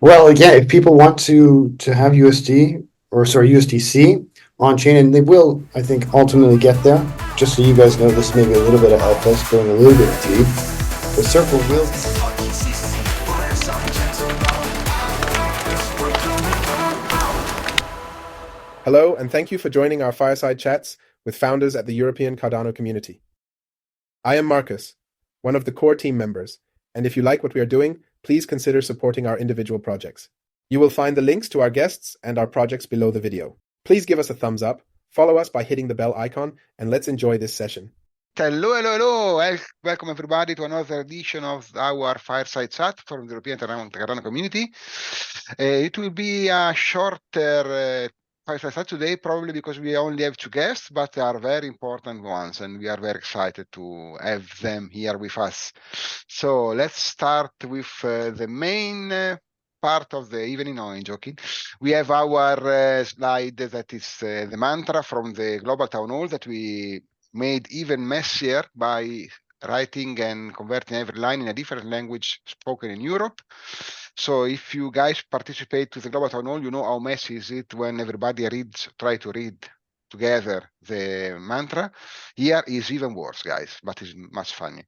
Well, again, if people want to have USD or sorry USDC on chain, and they will, I think, ultimately get there. Just so you guys know, this may be a little bit of alpha, going a little bit deep. The circle will. Hello, and thank you for joining our Fireside Chats with founders at the European Cardano community. I am Marcus, one of the core team members, and if you like what we are doing, please consider supporting our individual projects. You will find the links to our guests and our projects below the video. Please give us a thumbs up, follow us by hitting the bell icon, and let's enjoy this session. Hello. Welcome everybody to another edition of our Fireside Chat from the European Cardano community. It will be a shorter Fireside Chat today, probably because we only have two guests, but they are very important ones, and we are very excited to have them here with us. So let's start with the main part of the evening. No, I'm joking. We have our slide that is the mantra from the Global Town Hall that we made even messier by writing and converting every line in a different language spoken in Europe. So if you guys participate to the Global Town Hall, you know how messy is it when everybody try to read together the mantra. Here is even worse, guys, but it's much funny.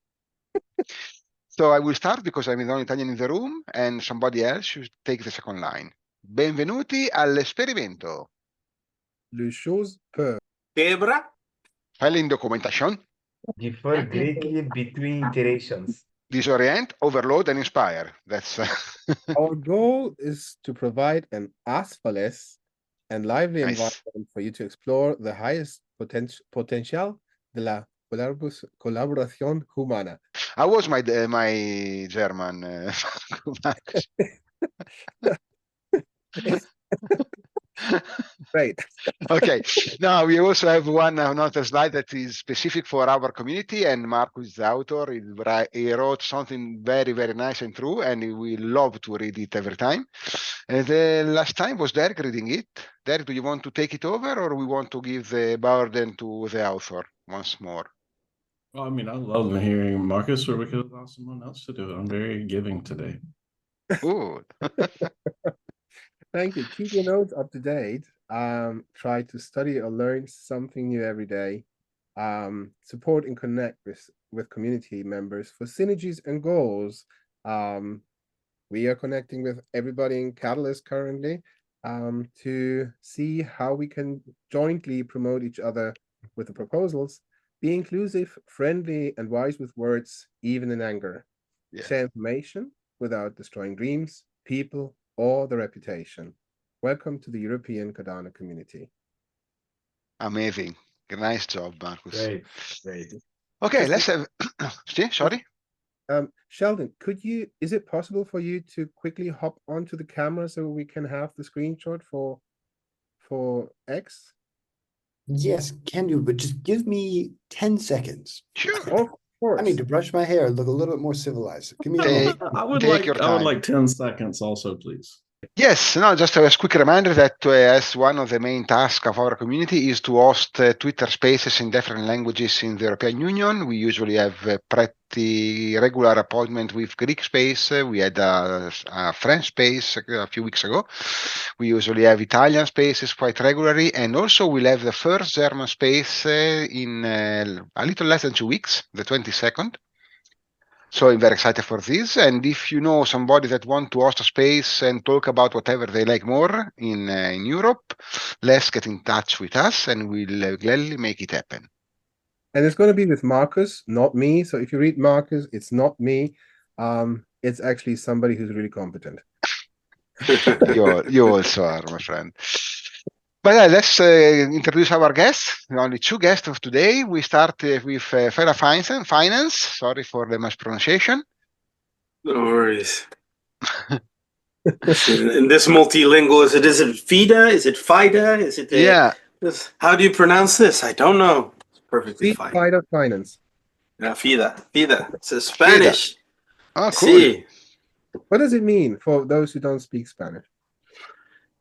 So I will start because I'm the only Italian in the room and somebody else should take the second line. Benvenuti all'esperimento. Les choses peuvent. Zebra. Filing documentation. Differ greatly between iterations. Disorient, overload, and inspire. That's Our goal is to provide an asphaless and lively nice. environment for you to explore the highest potential de la colaboración humana. How was my German? Great. Okay. Now we also have one another slide that is specific for our community, and Marcus is the author. He wrote something very, very nice and true, and we love to read it every time. And the last time was Derek reading it. Derek, do you want to take it over, or we want to give the burden to the author once more? Well, I mean, I love hearing Marcus, or we could allow someone else to do it. I'm very giving today. Good. Thank you. Keep your notes up to date. Try to study or learn something new every day. Support and connect with community members for synergies and goals. We are connecting with everybody in Catalyst currently to see how we can jointly promote each other with the proposals. Be inclusive, friendly, and wise with words, even in anger. Yeah. Share information without destroying dreams, people, or the reputation. Welcome to the European Cardano community. Amazing. Nice job, Marcus. Great. Okay, let's have. Sorry. Sheldon, is it possible for you to quickly hop onto the camera so we can have the screenshot for X? Yes, can do, but just give me 10 seconds. Sure. Of course. I need to brush my hair, look a little bit more civilized. Give me a Take- moment. I would Take your time. like 10 seconds also, please. Yes, no, just a quick reminder that as one of the main tasks of our community is to host Twitter spaces in different languages in the European Union. We usually have a pretty regular appointment with Greek space. We had a French space a few weeks ago. We usually have Italian spaces quite regularly. And also we'll have the first German space in a little less than 2 weeks, the 22nd. So I'm very excited for this. And if you know somebody that want to host a space and talk about whatever they like more in Europe, let's get in touch with us and we'll gladly make it happen. And it's going to be with Marcus, not me. So if you read Marcus, it's not me. It's actually somebody who's really competent. You also are, my friend. But yeah, let's introduce our guests. Only two guests of today. We start with Fida Finance. Sorry for the mispronunciation. No worries. In this multilingual, is it Fida? Is it Fida? Is it Yeah. How do you pronounce this? I don't know. It's perfectly fine. Fida Finance. Yeah, Fida. It's a Spanish. Oh, cool. See. What does it mean for those who don't speak Spanish?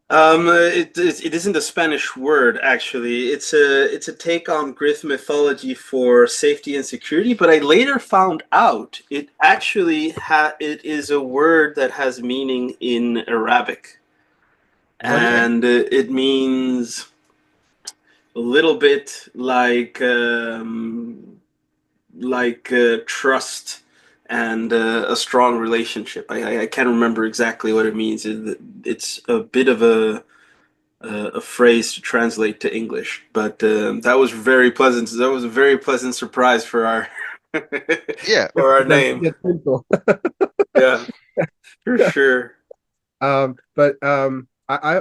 It isn't a Spanish word actually. It's a take on Greek mythology for safety and security. But I later found out it actually it is a word that has meaning in Arabic, Okay. and it means a little bit like trust and a strong relationship. I can't remember exactly what it means. It's a bit of a phrase to translate to English, but that was very pleasant. That was a very pleasant surprise for our Yeah. for our Let me name. get simple. Yeah, for sure. I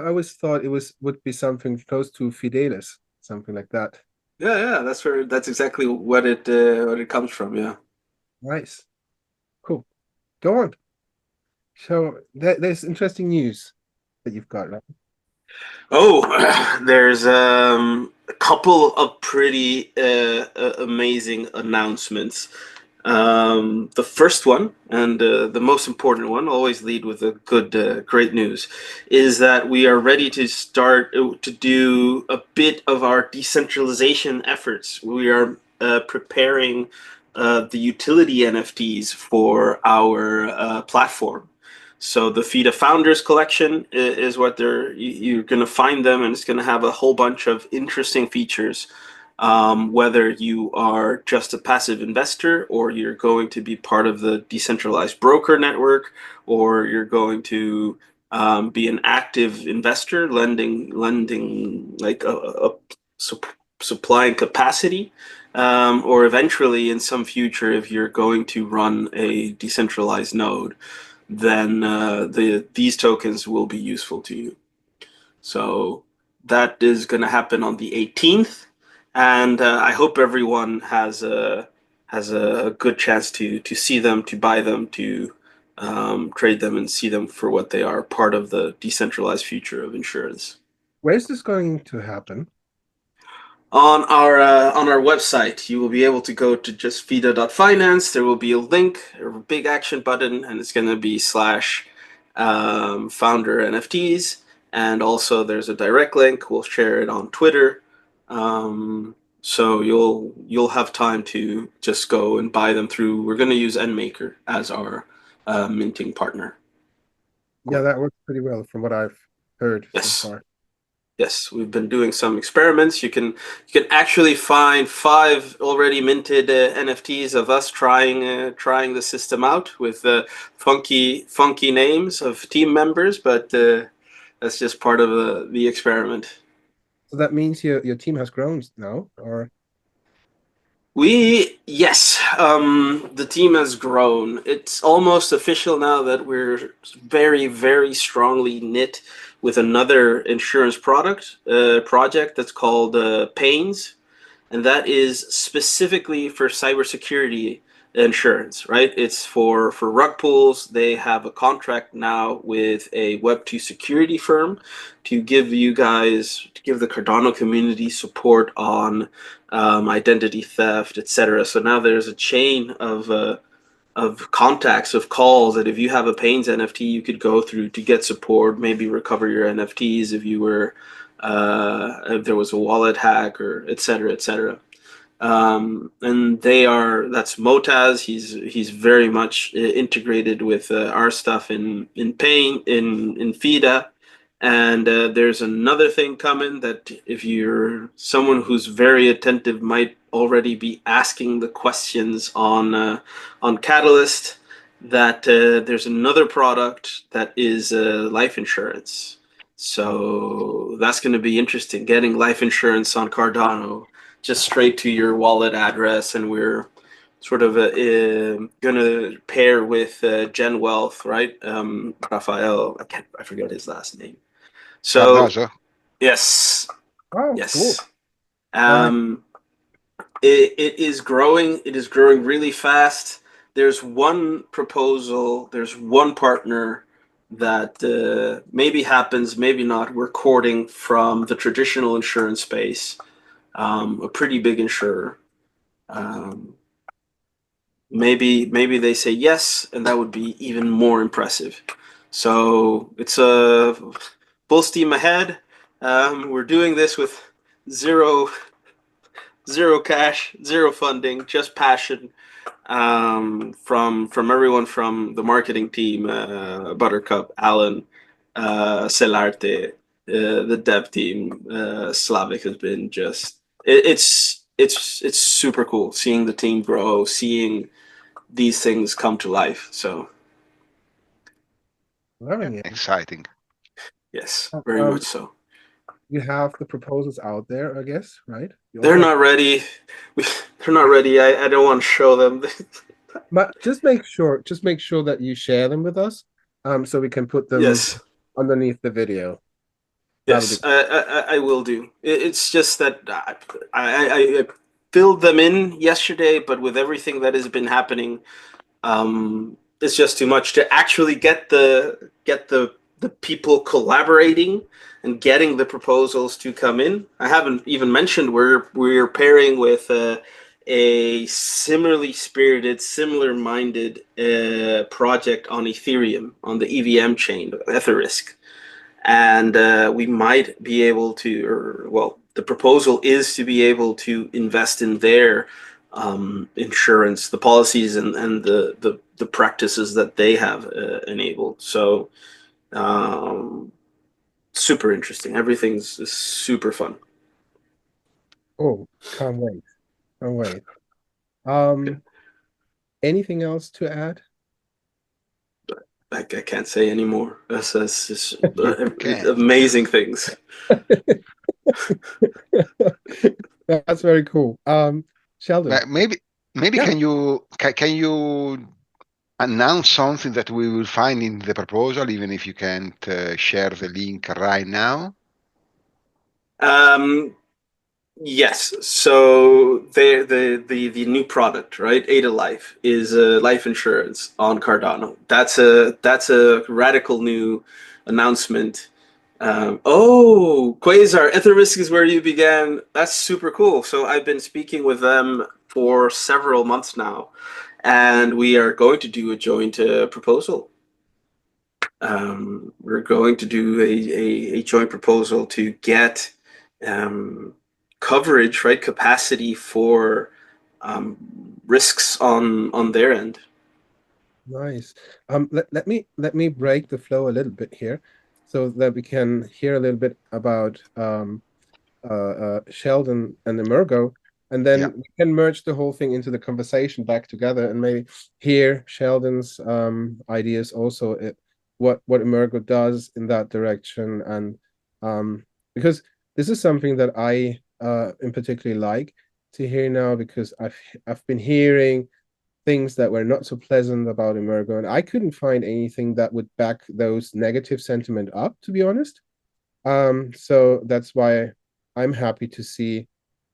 always thought it would be something close to Fidelis, something like that. Yeah. That's exactly what it comes from. Yeah. Nice. Cool. Go on. So there's interesting news that you've got, right? Oh, there's a couple of pretty amazing announcements. The first one, and the most important one, always lead with a great news, is that we are ready to start to do a bit of our decentralization efforts. We are preparing the utility NFTs for our platform. So the Fida Founders Collection is what you're going to find them, and it's going to have a whole bunch of interesting features. Whether you are just a passive investor, or you're going to be part of the decentralized broker network, or you're going to be an active investor, lending like supplying capacity, or eventually in some future, if you're going to run a decentralized node, then these tokens will be useful to you. So that is going to happen on the 18th, and I hope everyone has a good chance to see them, to buy them, to trade them, and see them for what they are, part of the decentralized future of insurance. Where is this going to happen? On our website, you will be able to go to just fida.finance. There will be a link, a big action button, and it's going to be / founder NFTs. And also there's a direct link. We'll share it on Twitter. So you'll have time to just go and buy them through. We're going to use NMaker as our minting partner. Yeah, that works pretty well from what I've heard so Yes. far. Yes, we've been doing some experiments. You can actually find 5 already minted NFTs of us trying the system out with funky names of team members, but that's just part of the experiment. So that means your team has grown now, or Yes, the team has grown. It's almost official now that we're very, very strongly knit with another insurance project that's called Pains, and that is specifically for cybersecurity insurance, right? It's for rug pools. They have a contract now with a Web2 security firm to give the Cardano community support on identity theft, etc. So now there's a chain of contacts, of calls, that if you have a Pains NFT, you could go through to get support, maybe recover your NFTs if there was a wallet hack, or etc. etc. And that's Motaz. He's very much integrated with our stuff in Fida. And there's another thing coming that, if you're someone who's very attentive, might already be asking the questions on Catalyst, that there's another product that is life insurance. So that's going to be interesting, getting life insurance on Cardano just straight to your wallet address. And we're sort of going to pair with Gen Wealth, right? Rafael, I forget his last name. So Cardoso. yes, oh, yes. cool. Right. It is growing. It is growing really fast. There's one proposal. There's one partner that maybe happens, maybe not. We're courting from the traditional insurance space, a pretty big insurer. Maybe they say yes, and that would be even more impressive. So it's full steam ahead. We're doing this with zero cash, zero funding, just passion from everyone from the marketing team, Buttercup, Alan, Celarte, the dev team. Slavic has been just it's super cool seeing the team grow, seeing these things come to life. So Loving it. Exciting. yes, very much so. You have the proposals out there, I guess, right? They're not ready. They're not ready. I don't want to show them. But just make sure that you share them with us, so we can put them Yes. underneath the video. Yes, I will do. It's just that I filled them in yesterday, but with everything that has been happening, it's just too much to actually get the people collaborating and getting the proposals to come in. I haven't even mentioned we're pairing with a similarly spirited, similar-minded project on Ethereum on the EVM chain, Etherisk. And we might be able to, or well, the proposal is to be able to invest in their insurance, the policies and the practices that they have enabled. So super interesting. Everything's super fun. Oh, can't wait. Can't wait. Anything else to add? I can't say anymore. That's just amazing things. That's very cool. Sheldon. Maybe Yeah. can you announce something that we will find in the proposal, even if you can't share the link right now? Yes. So the new product, right? Ada Life is life insurance on Cardano. That's a radical new announcement. Oh, Quasar, Etherisk is where you began. That's super cool. So I've been speaking with them for several months now, and we are going to do a joint proposal. We're going to do a joint proposal to get coverage, right? Capacity for risks on their end. Nice. Let me break the flow a little bit here, so that we can hear a little bit about Sheldon and Emurgo, and then we can merge the whole thing into the conversation back together, and maybe hear Sheldon's ideas also, what Emurgo does in that direction, and because this is something that I in particularly like to hear now, because I've been hearing things that were not so pleasant about Emurgo, and I couldn't find anything that would back those negative sentiment up, to be honest. So that's why I'm happy to see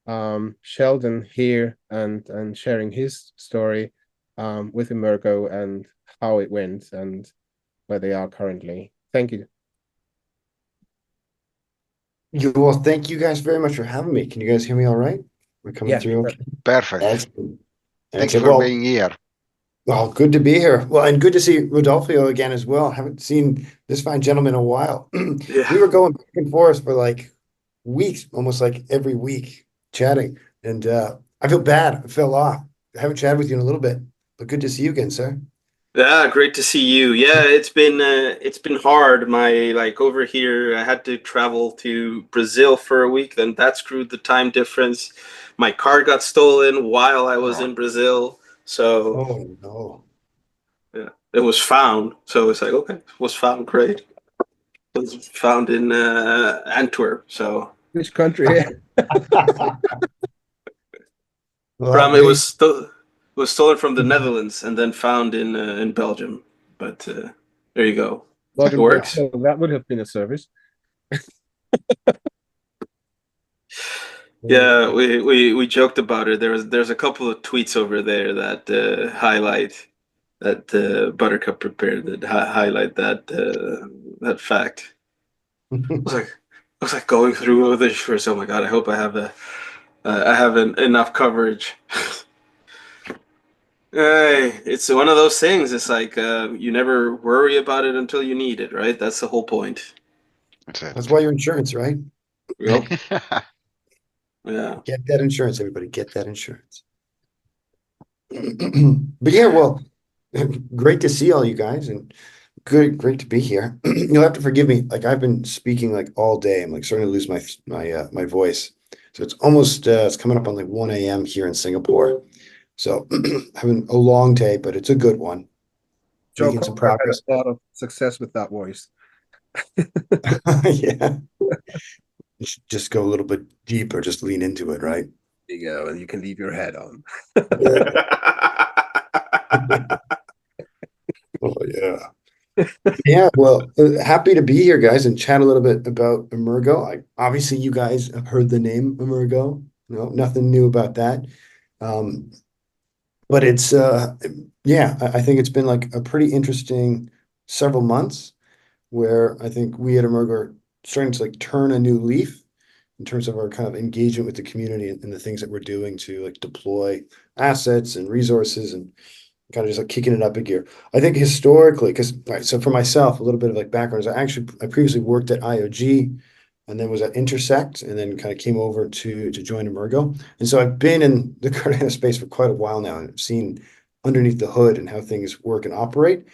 Sheldon here and sharing his story with Emurgo and how it went and where they are currently. Thank you. Well, thank you guys very much for having me. Can you guys hear me all right? We're coming through okay? Perfect. Excellent. Thank you for being here. Well, good to be here. Well, and good to see Rodolfo again as well. Haven't seen this fine gentleman in a while. Yeah. We were going back and forth for like weeks, almost like every week, chatting. And I feel bad. I fell off. I haven't chatted with you in a little bit, but good to see you again, sir. Yeah, great to see you. Yeah, it's been hard. My over here, I had to travel to Brazil for a week, then that screwed the time difference. My car got stolen while I was in Brazil. So Oh no. yeah, it was found. So it's like, okay, it was found, great. It was found in Antwerp. So Which country? from it was stolen from the Netherlands and then found in Belgium. But there you go. It works. That would have been a service. Yeah, we joked about it. There's a couple of tweets over there that highlight that Buttercup prepared that highlight that fact. I was like going through all this first. Oh my god! I hope I have enough coverage. Hey, it's one of those things. It's like you never worry about it until you need it, right? That's the whole point. That's it. That's why you're insurance, right? Yep. Yeah. Get that insurance, everybody. Get that insurance. But yeah, well, great to see all you guys, and great to be here. You'll have to forgive me. Like I've been speaking like all day. I'm like starting to lose my voice. So it's almost it's coming up on like 1 a.m. here in Singapore. So having a long day, but it's a good one. Joe Making some Cocker had progress. a lot of success with that voice. Yeah. You should just go a little bit deeper, just lean into it, right? There you go, and you can leave your head on. Oh yeah. Yeah, well, happy to be here, guys, and chat a little bit about Emurgo. Obviously, you guys have heard the name Emurgo. No, nothing new about that. Um, but it's yeah, I think it's been like a pretty interesting several months where I think we at Emurgo are starting to like turn a new leaf in terms of our kind of engagement with the community and the things that we're doing to like deploy assets and resources and kind of just like kicking it up a gear. I think historically, because so for myself, a little bit of like background is I previously worked at IOG and then was at Intersect and then kind of came over to join Emurgo. And so I've been in the Cardano space for quite a while now and I've seen underneath the hood and how things work and operate.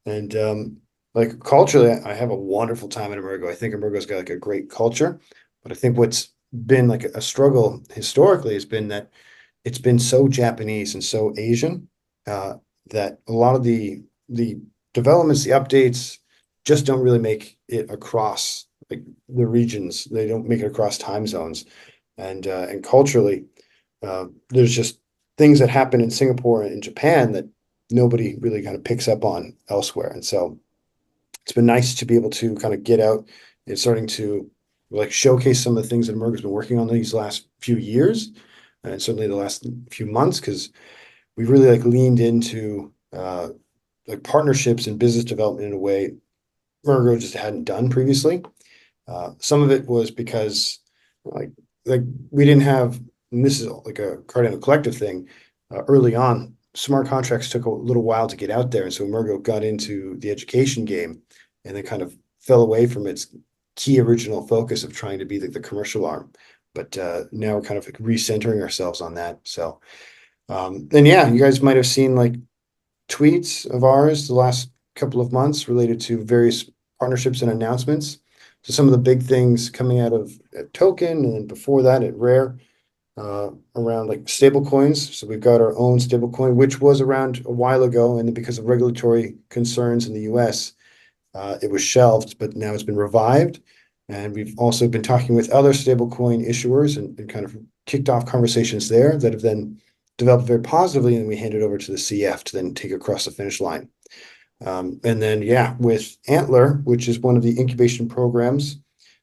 And like culturally, I have a wonderful time at Emurgo. I think Emurgo's got like a great culture, but I think what's been like a struggle historically has been that it's been so Japanese and so Asian that a lot of the developments, the updates, just don't really make it across like the regions. They don't make it across time zones, and culturally, there's just things that happen in Singapore and in Japan that nobody really kind of picks up on elsewhere. And so it's been nice to be able to kind of get out and starting to like showcase some of the things that Emurgo's been working on these last few years, and certainly the last few months, because we've really like leaned into like partnerships and business development in a way Emurgo just hadn't done previously. Some of it was because like like we didn't have, and this is like a Cardano collective thing. Early on, smart contracts took a little while to get out there, and so Emurgo got into the education game, and then kind of fell away from its key original focus of trying to be like the commercial arm. But now we're kind of like recentering ourselves on that. So, and yeah, you guys might have seen like tweets of ours the last couple of months related to various partnerships and announcements. So some of the big things coming out of Token and then before that at Rare around like stable coins. So we've got our own stable coin, which was around a while ago, and then because of regulatory concerns in the US, it was shelved, but now it's been revived. And we've also been talking with other stablecoin issuers and kind of kicked off conversations there that have then developed very positively, and we hand it over to the CF to then take across the finish line. And then, yeah, with Antler, which is one of the incubation programs,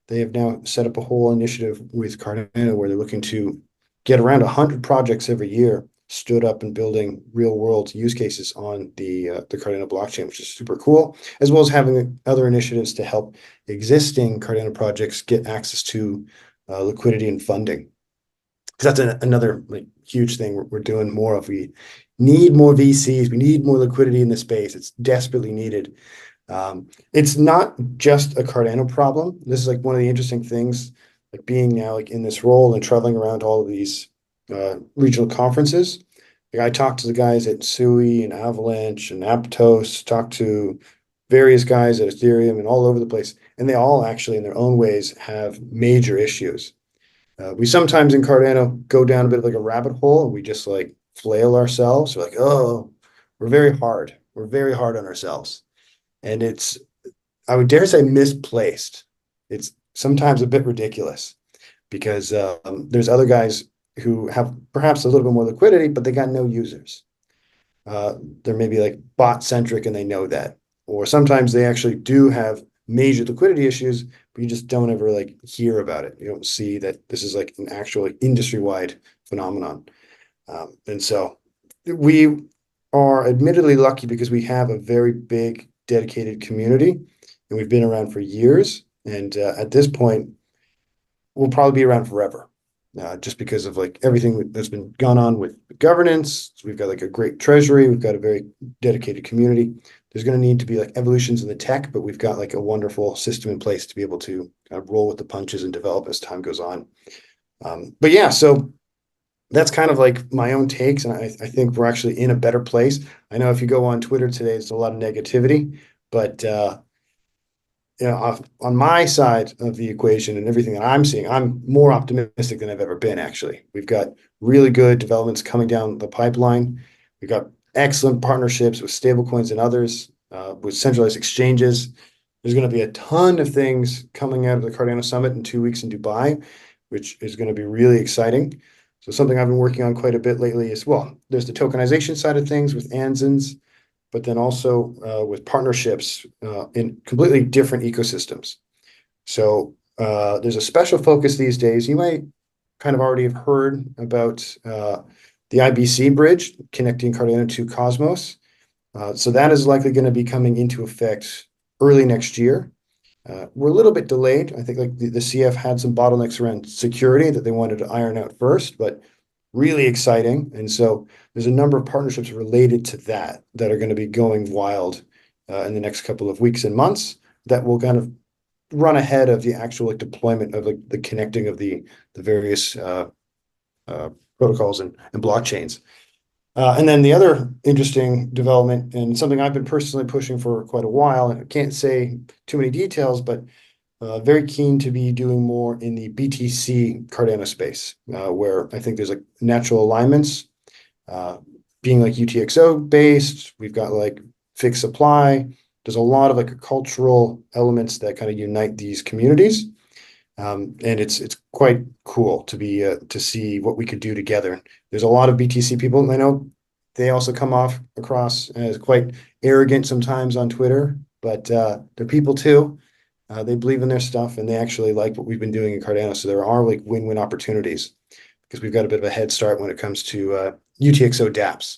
they have now set up a whole initiative with Cardano where they're looking to get around 100 projects every year stood up and building real world use cases on the Cardano blockchain, which is super cool, as well as having other initiatives to help existing Cardano projects get access to liquidity and funding. Because that's another like huge thing we're doing more of. We need more VCs. We need more liquidity in the space. It's desperately needed. It's not just a Cardano problem. This is like one of the interesting things, like being now like in this role and traveling around all of these regional conferences. Like I talked to the guys at Sui and Avalanche and Aptos, talked to various guys at Ethereum and all over the place, and they all actually in their own ways have major issues. We sometimes in Cardano go down a bit of like a rabbit hole and we just like flail ourselves. We're like, oh, we're very hard. We're very hard on ourselves. And it's, I would dare say, misplaced. It's sometimes a bit ridiculous because there's other guys who have perhaps a little bit more liquidity, but they got no users. They're maybe like bot centric and they know that. Or sometimes they actually do have major liquidity issues, but you just don't ever like hear about it. You don't see that this is like an actual like, industry-wide phenomenon. And so we are admittedly lucky because we have a very big dedicated community and we've been around for years. And at this point, we'll probably be around forever. Just because of like everything that's been gone on with governance. We've got like a great treasury. We've got a very dedicated community. there's going to need to be like evolutions in the tech, but we've got like a wonderful system in place to be able to kind of roll with the punches and develop as time goes on. But yeah, so that's kind of like my own takes, and I think we're actually in a better place. I know if you go on Twitter today, it's a lot of negativity, but on my side of the equation and everything that I'm seeing, I'm more optimistic than I've ever been, actually. We've got really good developments coming down the pipeline. We've got excellent partnerships with stablecoins and others, with centralized exchanges. There's going to be a ton of things coming out of the Cardano Summit in 2 weeks in Dubai, which is going to be really exciting. So something I've been working on quite a bit lately is, well, there's the tokenization side of things with Anzins, but then also with partnerships in completely different ecosystems. So there's a special focus these days. You might kind of already have heard about the IBC bridge connecting Cardano to Cosmos. So that is likely going to be coming into effect early next year. We're a little bit delayed. I think like the CF had some bottlenecks around security that they wanted to iron out first, but really exciting. And so there's a number of partnerships related to that are going to be going wild in the next couple of weeks and months that will kind of run ahead of the actual like deployment of like the connecting of the various protocols and blockchains. And then the other interesting development, and something I've been personally pushing for quite a while, and I can't say too many details, but very keen to be doing more in the BTC Cardano space, where I think there's like natural alignments, being like UTXO based. We've got like fixed supply. There's a lot of like cultural elements that kind of unite these communities. And it's quite cool to be to see what we could do together. There's a lot of BTC people, and I know they also come across as quite arrogant sometimes on Twitter, but they're people too. They believe in their stuff, and they actually like what we've been doing in Cardano. So there are like win-win opportunities because we've got a bit of a head start when it comes to UTXO dApps.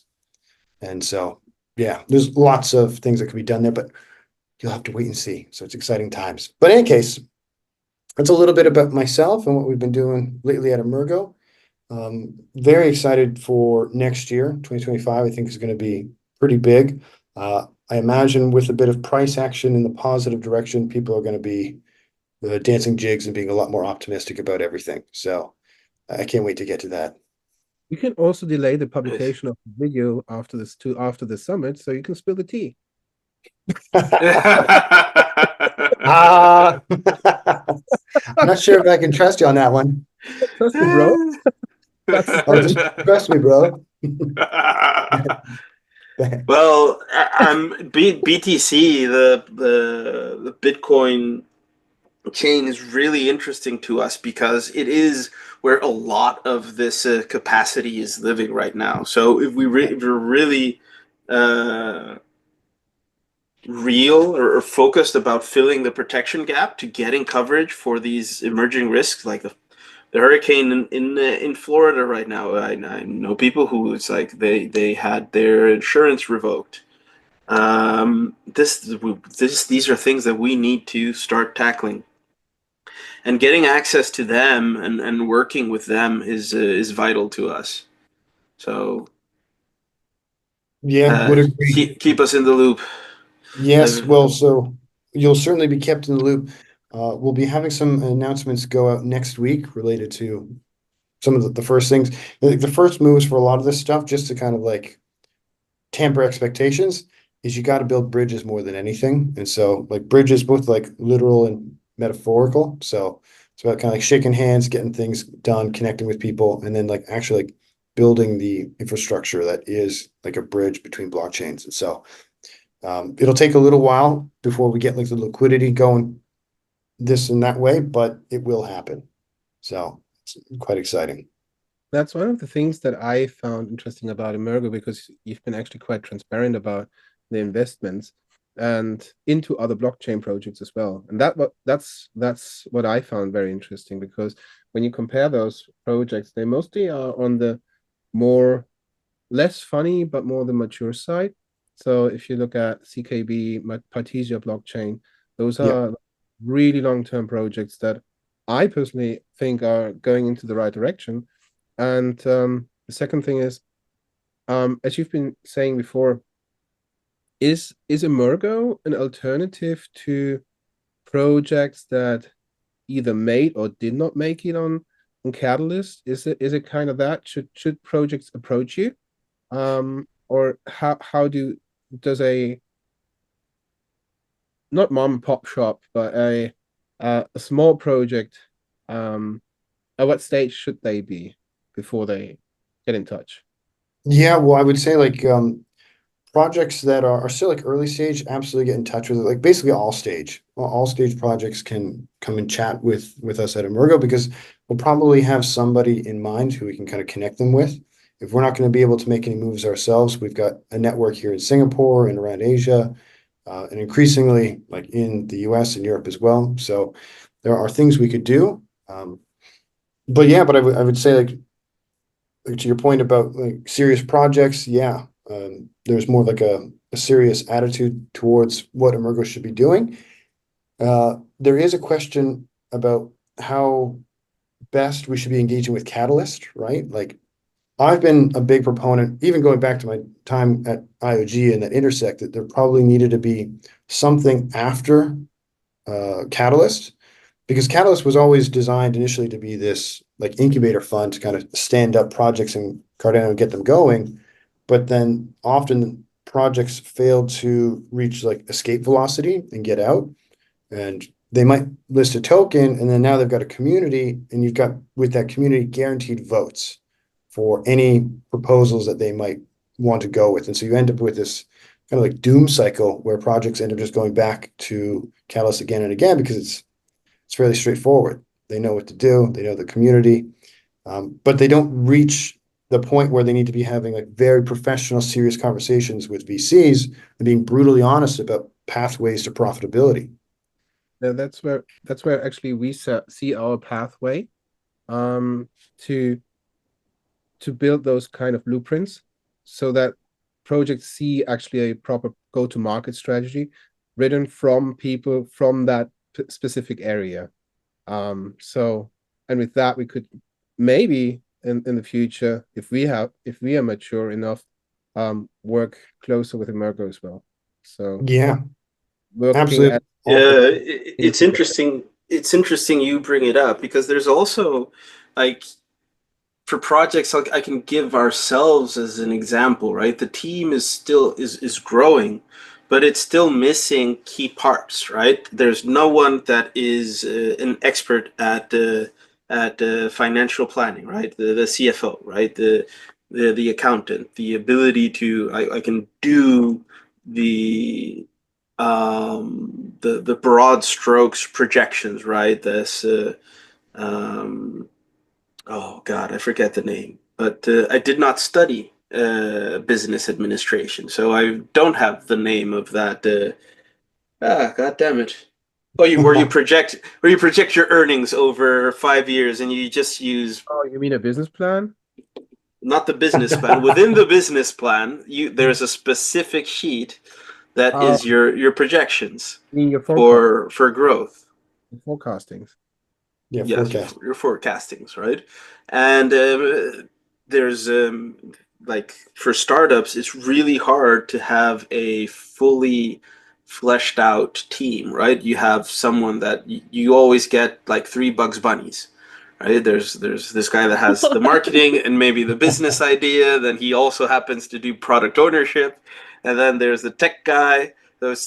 And so, yeah, there's lots of things that can be done there, but you'll have to wait and see. So it's exciting times. But in any case, that's a little bit about myself and what we've been doing lately at Emurgo. Very excited for next year, 2025. I think is going to be pretty big. I imagine with a bit of price action in the positive direction, people are going to be dancing jigs and being a lot more optimistic about everything. So I can't wait to get to that. You can also delay the publication of the video after the summit, so you can spill the tea. I'm not sure if I can trust you on that one. Trust me, bro. Just trust me, bro. Well, BTC, the Bitcoin chain is really interesting to us because it is where a lot of this capacity is living right now. So if we're really real or focused about filling the protection gap to getting coverage for these emerging risks, like the hurricane in Florida right now. I know people who it's like they had their insurance revoked. These are things that we need to start tackling, and getting access to them and working with them is vital to us. So yeah, would agree. Keep us in the loop. Yes, well, so you'll certainly be kept in the loop. We'll be having some announcements go out next week related to some of the first things. I think the first moves for a lot of this stuff, just to kind of like temper expectations, is you got to build bridges more than anything. And so like bridges, both like literal and metaphorical. So it's about kind of like shaking hands, getting things done, connecting with people, and then like actually like building the infrastructure that is like a bridge between blockchains. And so it'll take a little while before we get like the liquidity going this and that way, but it will happen. So it's quite exciting. That's one of the things that I found interesting about Emurgo, because you've been actually quite transparent about the investments and into other blockchain projects as well. And that's what I found very interesting, because when you compare those projects, they mostly are on the less funny, but more the mature side. So if you look at CKB, Partisia blockchain, those are really long-term projects that I personally think are going into the right direction. And the second thing is, as you've been saying before, Is Emurgo an alternative to projects that either made or did not make it on Catalyst? Is it kind of that? Should projects approach you? Or how does a, not mom and pop shop, but a small project, at what stage should they be before they get in touch? Yeah, well, I would say like projects that are still like early stage, absolutely get in touch with it. Like basically all stage projects can come and chat with us at Emurgo, because we'll probably have somebody in mind who we can kind of connect them with. If we're not going to be able to make any moves ourselves, we've got a network here in Singapore and around Asia, and increasingly like in the US and Europe as well. So there are things we could do. But yeah, but I would say like to your point about like serious projects, yeah, there's more like a serious attitude towards what Emurgo should be doing. There is a question about how best we should be engaging with Catalyst, right? Like I've been a big proponent, even going back to my time at IOG and at Intersect, that there probably needed to be something after Catalyst, because Catalyst was always designed initially to be this like incubator fund to kind of stand up projects in Cardano and get them going. But then often projects fail to reach like escape velocity and get out. And they might list a token, and then now they've got a community, and you've got with that community guaranteed votes for any proposals that they might want to go with. And so you end up with this kind of like doom cycle where projects end up just going back to Catalyst again and again, because it's fairly straightforward. They know what to do. They know the community, but they don't reach the point where they need to be having like very professional, serious conversations with VCs and being brutally honest about pathways to profitability. Now that's where actually we see our pathway, to build those kind of blueprints, so that projects see actually a proper go-to-market strategy written from people from that specific area. So, and with that, we could maybe in the future, if we are mature enough, work closer with Emurgo as well. So Yeah, looking absolutely. at Yeah, it's interesting. It's interesting you bring it up, because there's also like for projects, like I can give ourselves as an example, right? The team is still is growing, but it's still missing key parts, right? There's no one that is an expert at financial planning, right? The CFO, right? The accountant, the ability to I can do the the broad strokes projections, right? This oh God, I forget the name, but I did not study business administration, so I don't have the name of that. God damn it! Oh, where you project your earnings over 5 years, and you just use Oh, you mean a business plan? not the business plan. Within the business plan, there's a specific sheet that is your projections You mean your for growth. forecastings. Yeah, Yes, forecast. your forecastings, right? And there's like for startups, it's really hard to have a fully fleshed out team, right? You have someone that you always get like three Bugs Bunnies, right? There's this guy that has the marketing and maybe the business idea, then he also happens to do product ownership, and then there's the tech guy.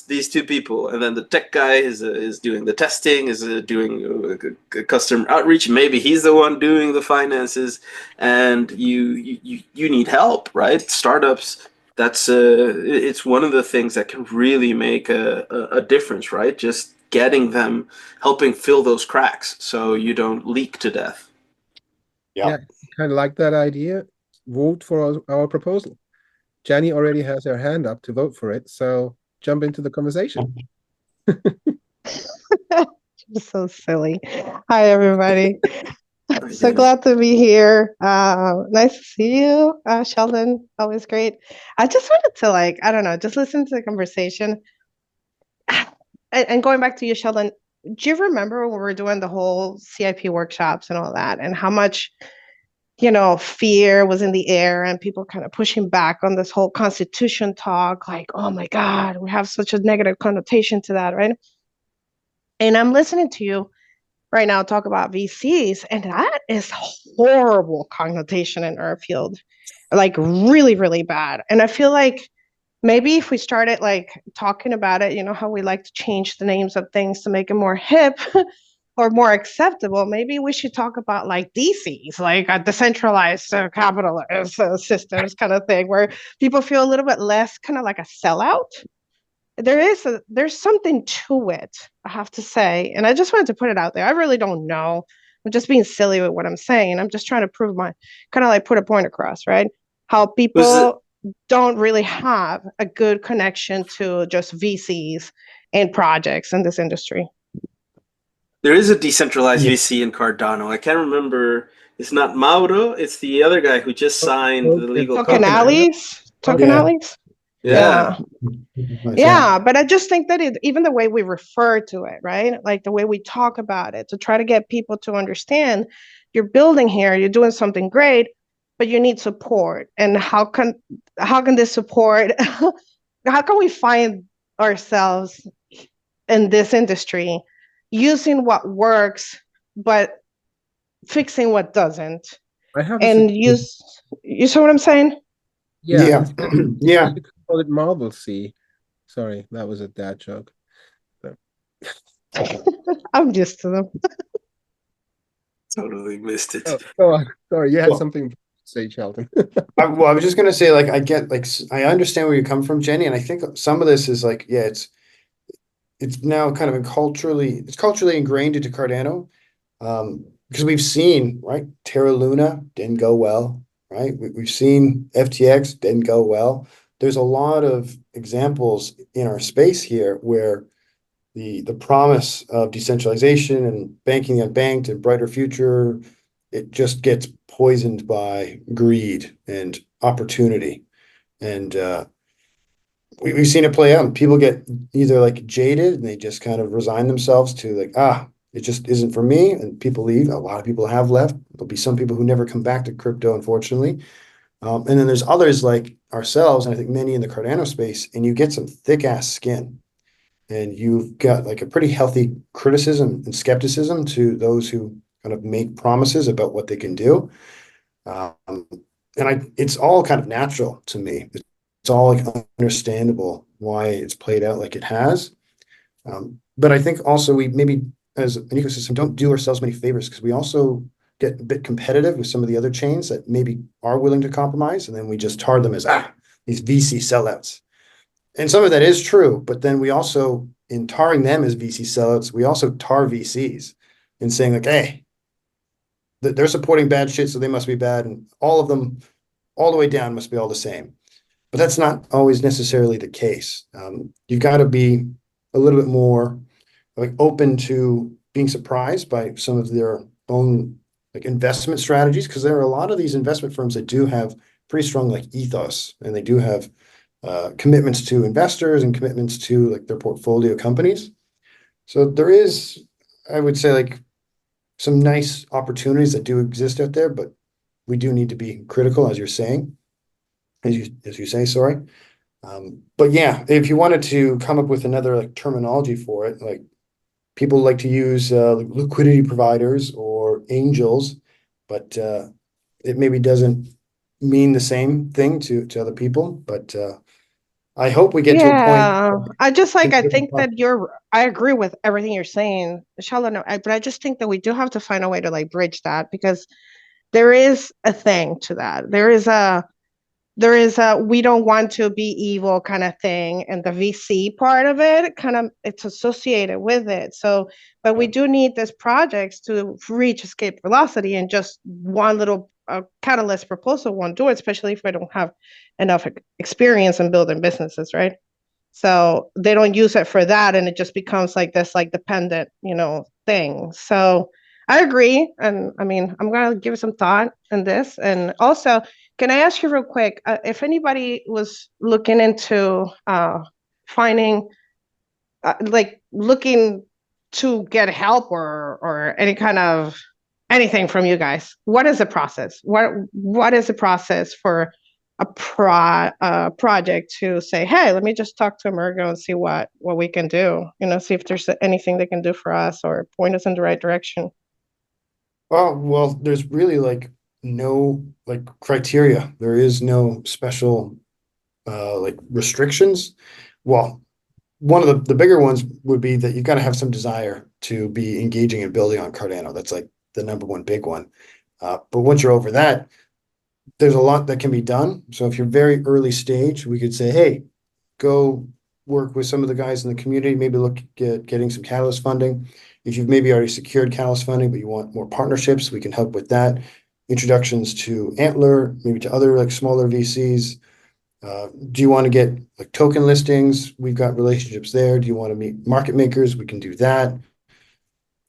These two people, and then the tech guy is doing the testing, is doing customer outreach. Maybe he's the one doing the finances, and you need help, right? Startups. That's it's one of the things that can really make a difference, right? Just getting them, helping fill those cracks so you don't leak to death. Yeah. Kind of like that idea. Vote for our proposal. Jenny already has her hand up to vote for it, so jump into the conversation. So silly. Hi, everybody. Hi, So Jenny. glad to be here. Nice to see you, Sheldon. Always great. I just wanted to like, I don't know, just listen to the conversation. And going back to you, Sheldon, do you remember when we were doing the whole CIP workshops and all that, and how much fear was in the air and people kind of pushing back on this whole constitution talk, like, oh my God, we have such a negative connotation to that, right? And I'm listening to you right now talk about VCs, and that is horrible connotation in our field, like really, really bad. And I feel like maybe if we started like talking about it, how we like to change the names of things to make it more hip or more acceptable, maybe we should talk about like DCs, like a decentralized capitalist systems kind of thing, where people feel a little bit less kind of like a sellout. There's something to it, I have to say. And I just wanted to put it out there. I really don't know. I'm just being silly with what I'm saying. I'm just trying to prove my kind of like put a point across, right? How people don't really have a good connection to just VCs and projects in this industry. There is a decentralized VC in Cardano. I can't remember. It's not Mauro. It's the other guy who just signed the legal Tokenalies? Yeah. Yeah, but I just think that even the way we refer to it, right? Like the way we talk about it, to try to get people to understand you're building here, you're doing something great, but you need support. And how can this support, how can we find ourselves in this industry using what works, but fixing what doesn't? And you see what I'm saying? Yeah. Yeah. You could call it Marble Sea. Sorry, that was a dad joke. I'm used to them. Totally missed it. Oh, sorry, you had something to say, Sheldon. I was just gonna say, like, I understand where you come from, Jenny, and I think some of this is like, yeah, it's now kind of culturally ingrained into Cardano, because we've seen, right, Terra Luna didn't go well, right? We've seen FTX didn't go well. There's a lot of examples in our space here where the promise of decentralization and banking the unbanked and brighter future, it just gets poisoned by greed and opportunity. And we've seen it play out. People get either like jaded and they just kind of resign themselves to like, it just isn't for me. And people leave. A lot of people have left. There'll be some people who never come back to crypto, unfortunately. And then there's others like ourselves, and I think many in the Cardano space, and you get some thick ass skin. And you've got like a pretty healthy criticism and skepticism to those who kind of make promises about what they can do. It's all kind of natural to me. It's all like understandable why it's played out like it has. But I think also we maybe as an ecosystem don't do ourselves many favors, because we also get a bit competitive with some of the other chains that maybe are willing to compromise, and then we just tar them as these VC sellouts. And some of that is true, but then we also, in tarring them as VC sellouts, we also tar VCs in saying like, hey, they're supporting bad shit, so they must be bad, and all of them, all the way down, must be all the same. But that's not always necessarily the case. You've got to be a little bit more like open to being surprised by some of their own like investment strategies, because there are a lot of these investment firms that do have pretty strong like ethos, and they do have commitments to investors and commitments to like their portfolio companies. So there is, I would say, like some nice opportunities that do exist out there, but we do need to be critical, as you're saying, as you say, sorry. But yeah, if you wanted to come up with another like terminology for it, like people like to use liquidity providers or angels, but it maybe doesn't mean the same thing to other people. But I hope we get to a point. I just like, I think that I agree with everything you're saying, Sheldon, but I just think that we do have to find a way to like bridge that, because there is a thing to that. There is a we don't want to be evil kind of thing, and the VC part of it kind of it's associated with it. So, but we do need these projects to reach escape velocity, and just one little catalyst proposal won't do it, especially if we don't have enough experience in building businesses, right? So they don't use it for that, and it just becomes like this like dependent, thing. So I agree, and I mean, I'm gonna give it some thought in this. And also, can I ask you real quick, if anybody was looking into finding, like looking to get help or any kind of anything from you guys. What is the process? What is the process for a project to say, hey, let me just talk to Emurgo and see what we can do, see if there's anything they can do for us or point us in the right direction. Oh, well, there's really like no like criteria. There is no special like restrictions. Well, one of the bigger ones would be that you've got to have some desire to be engaging and building on Cardano. That's like the number one big one. But once you're over that, there's a lot that can be done. So if you're very early stage, we could say, hey, go work with some of the guys in the community, maybe look at getting some Catalyst funding. If you've maybe already secured Catalyst funding, but you want more partnerships, we can help with that. Introductions to Antler, maybe to other like smaller VCs. Do you want to get like token listings? We've got relationships there. Do you want to meet market makers? We can do that.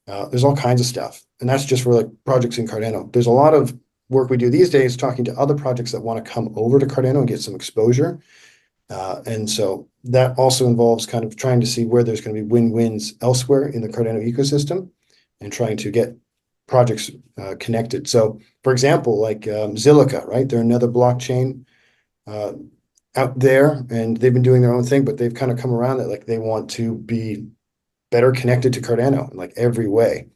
There's all kinds of stuff. And that's just for like projects in Cardano. There's a lot of work we do these days talking to other projects that want to come over to Cardano and get some exposure. And so that also involves kind of trying to see where there's going to be win-wins elsewhere in the Cardano ecosystem and trying to get projects connected. So, for example, like Zilliqa, right? They're another blockchain out there, and they've been doing their own thing, but they've kind of come around that like they want to be better connected to Cardano in like every way.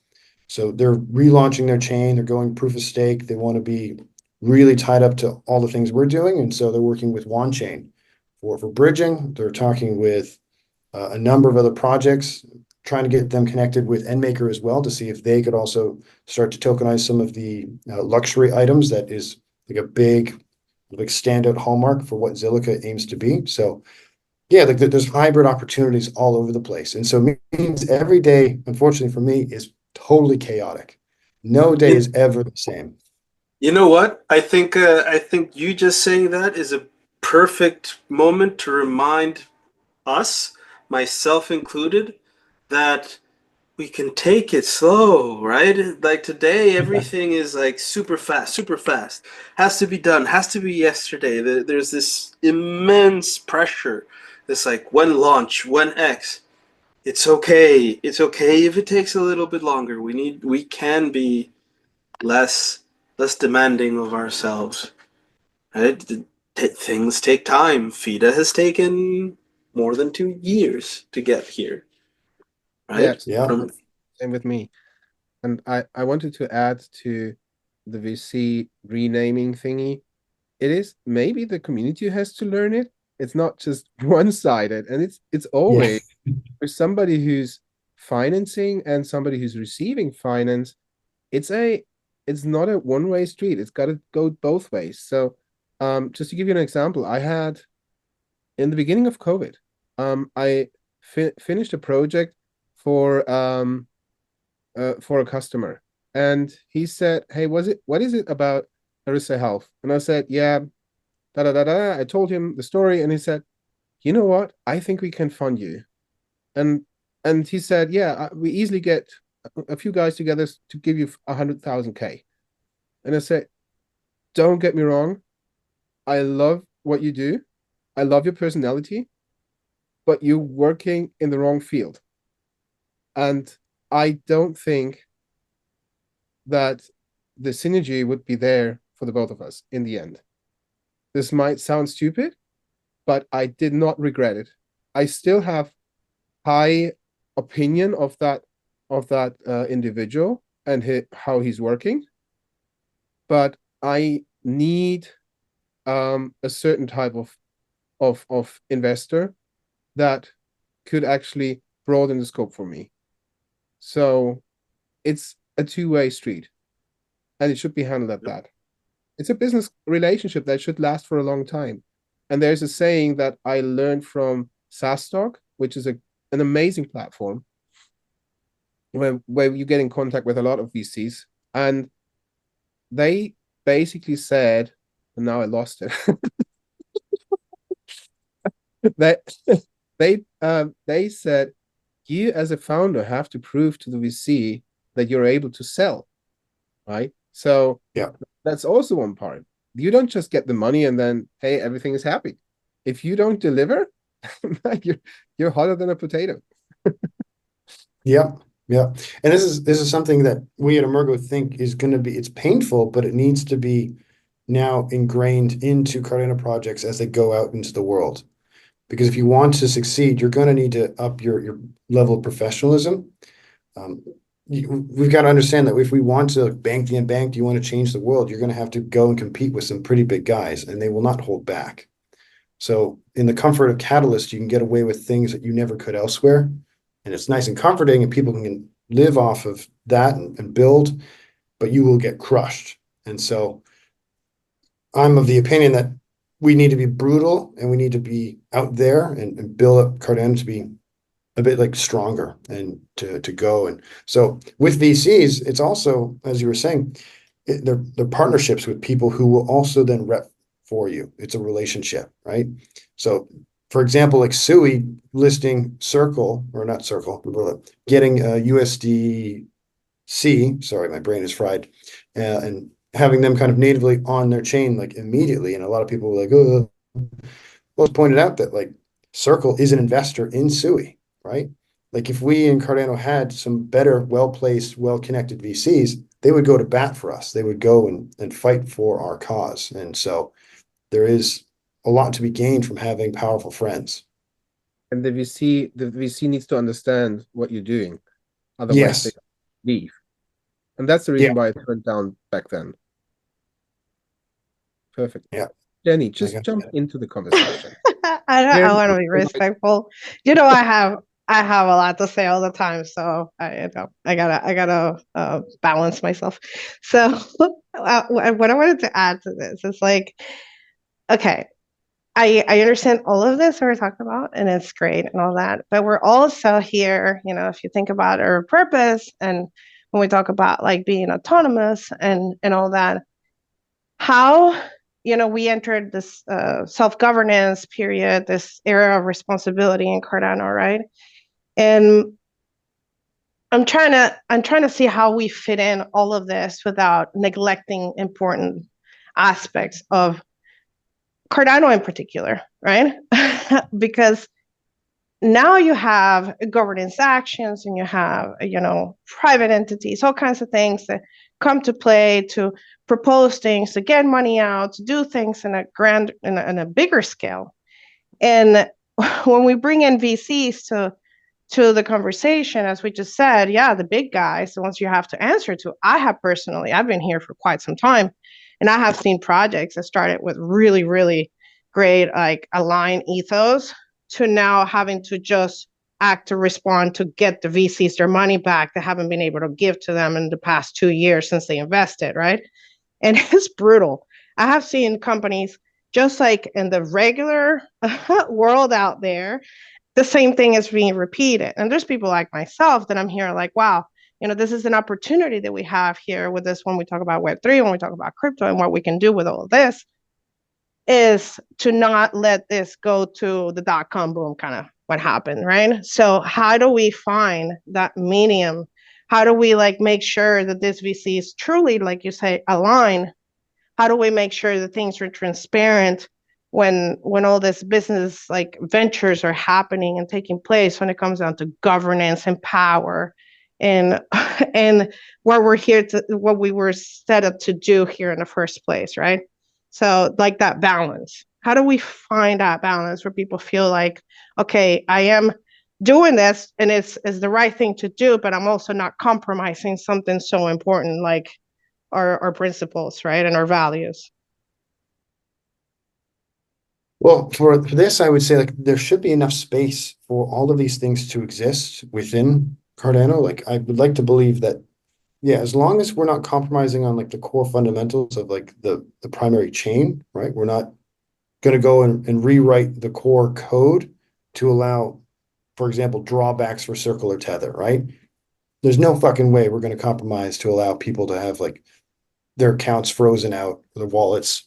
So they're relaunching their chain. They're going proof of stake. They want to be really tied up to all the things we're doing, and so they're working with OneChain for bridging. They're talking with a number of other projects, trying to get them connected with EndMaker as well to see if they could also start to tokenize some of the luxury items that is like a big like standout hallmark for what Zilliqa aims to be. So yeah, like there's hybrid opportunities all over the place. And so it means every day, unfortunately for me, is totally chaotic. No day is ever the same. You know what? I think you just saying that is a perfect moment to remind us, myself included, that we can take it slow, right? Like today, everything is like super fast, has to be done, has to be yesterday. There's this immense pressure. This like when launch, when X. It's okay. It's okay if it takes a little bit longer. We can be less demanding of ourselves, right? Things take time. Fida has taken more than 2 years to get here, right? Yeah, Yeah. same with me. And I wanted to add to the VC renaming thingy. It is maybe the community has to learn it. It's not just one-sided, and it's always for somebody who's financing and somebody who's receiving finance. It's not a one-way street. It's got to go both ways. So, just to give you an example, I had in the beginning of COVID, I finished a project for a customer, and he said, "Hey, what is it about Arista Health?" And I said, "Yeah, da da da da." I told him the story, and he said, "You know what? I think we can fund you." And he said, "Yeah, we easily get a few guys together to give you 100,000 K." And I said, "Don't get me wrong, I love what you do, I love your personality, but you're working in the wrong field, and I don't think that the synergy would be there for the both of us in the end." This might sound stupid, but I did not regret it. I still have high opinion of that individual and how he's working, but I need a certain type of investor that could actually broaden the scope for me. So it's a two-way street, and it should be handled at that. It's a business relationship that should last for a long time. And there's a saying that I learned from SaaStock, which is an amazing platform where you get in contact with a lot of VCs, and they basically said, and now I lost it. They said, you as a founder have to prove to the VC that you're able to sell, right? So Yeah, that's also one part. You don't just get the money and then, hey, everything is happy. If you don't deliver, you're hotter than a potato. yeah. Yeah, and this is something that we at Emurgo think is going to be, it's painful, but it needs to be now ingrained into Cardano projects as they go out into the world. Because if you want to succeed, you're going to need to up your level of professionalism. We've got to understand that if we want to bank the unbanked, you want to change the world, you're going to have to go and compete with some pretty big guys, and they will not hold back. So in the comfort of Catalyst, you can get away with things that you never could elsewhere. And it's nice and comforting, and people can live off of that and build, but you will get crushed. And so I'm of the opinion that we need to be brutal, and we need to be out there and build up Cardano to be a bit like stronger and to go. And so with VCs, it's also, as you were saying, they're partnerships with people who will also then rep for you. It's a relationship, right? So for example, like Sui listing Circle, or not Circle, getting a USDC, sorry, my brain is fried, and having them kind of natively on their chain like immediately. And a lot of people were like, oh, well, it's pointed out that like Circle is an investor in Sui, right? Like if we in Cardano had some better, well-placed, well-connected VCs, they would go to bat for us. They would go and fight for our cause. And so there is a lot to be gained from having powerful friends. And the VC needs to understand what you're doing. Otherwise, Yes. they leave. And that's the reason why it went down back then. Perfect. Yeah. Jenny, just jump into the conversation. I want to be respectful. You know, I have a lot to say all the time, so I gotta balance myself. So what I wanted to add to this is like, okay, I understand all of this we're talking about, and it's great and all that, but we're also here, you know, if you think about our purpose, and when we talk about like being autonomous and all that, how, you know, we entered this self-governance period, this era of responsibility in Cardano, right? And I'm trying to see how we fit in all of this without neglecting important aspects of Cardano in particular, right? Because now you have governance actions, and you have, you know, private entities, all kinds of things that come to play to propose things, to get money out, to do things in a bigger scale. And when we bring in VCs to the conversation, as we just said, yeah, the big guys, the ones you have to answer to. I've been here for quite some time, and I have seen projects that started with really, really great, like aligned ethos, to now having to just act to respond to get the VCs their money back that haven't been able to give to them in the past 2 years since they invested, right? And it's brutal. I have seen companies, just like in the regular world out there, the same thing is being repeated. And there's people like myself that I'm here like, wow, you know, this is an opportunity that we have here with this, when we talk about Web3, when we talk about crypto, and what we can do with all of this, is to not let this go to the dot-com boom, kind of what happened, right? So how do we find that medium? How do we like make sure that this VC is truly, like you say, aligned? How do we make sure that things are transparent when all this business like ventures are happening and taking place, when it comes down to governance and power and and what we were set up to do here in the first place, right? So like that balance. How do we find that balance where people feel like, okay, I am doing this and it's the right thing to do, but I'm also not compromising something so important like our principles, right? And our values. Well, for this, I would say like there should be enough space for all of these things to exist within Cardano. Like I would like to believe that, yeah, as long as we're not compromising on like the core fundamentals of like the primary chain, right? We're not going to go and rewrite the core code to allow, for example, drawbacks for Circle or Tether, right? There's no fucking way we're going to compromise to allow people to have like their accounts frozen out, their wallets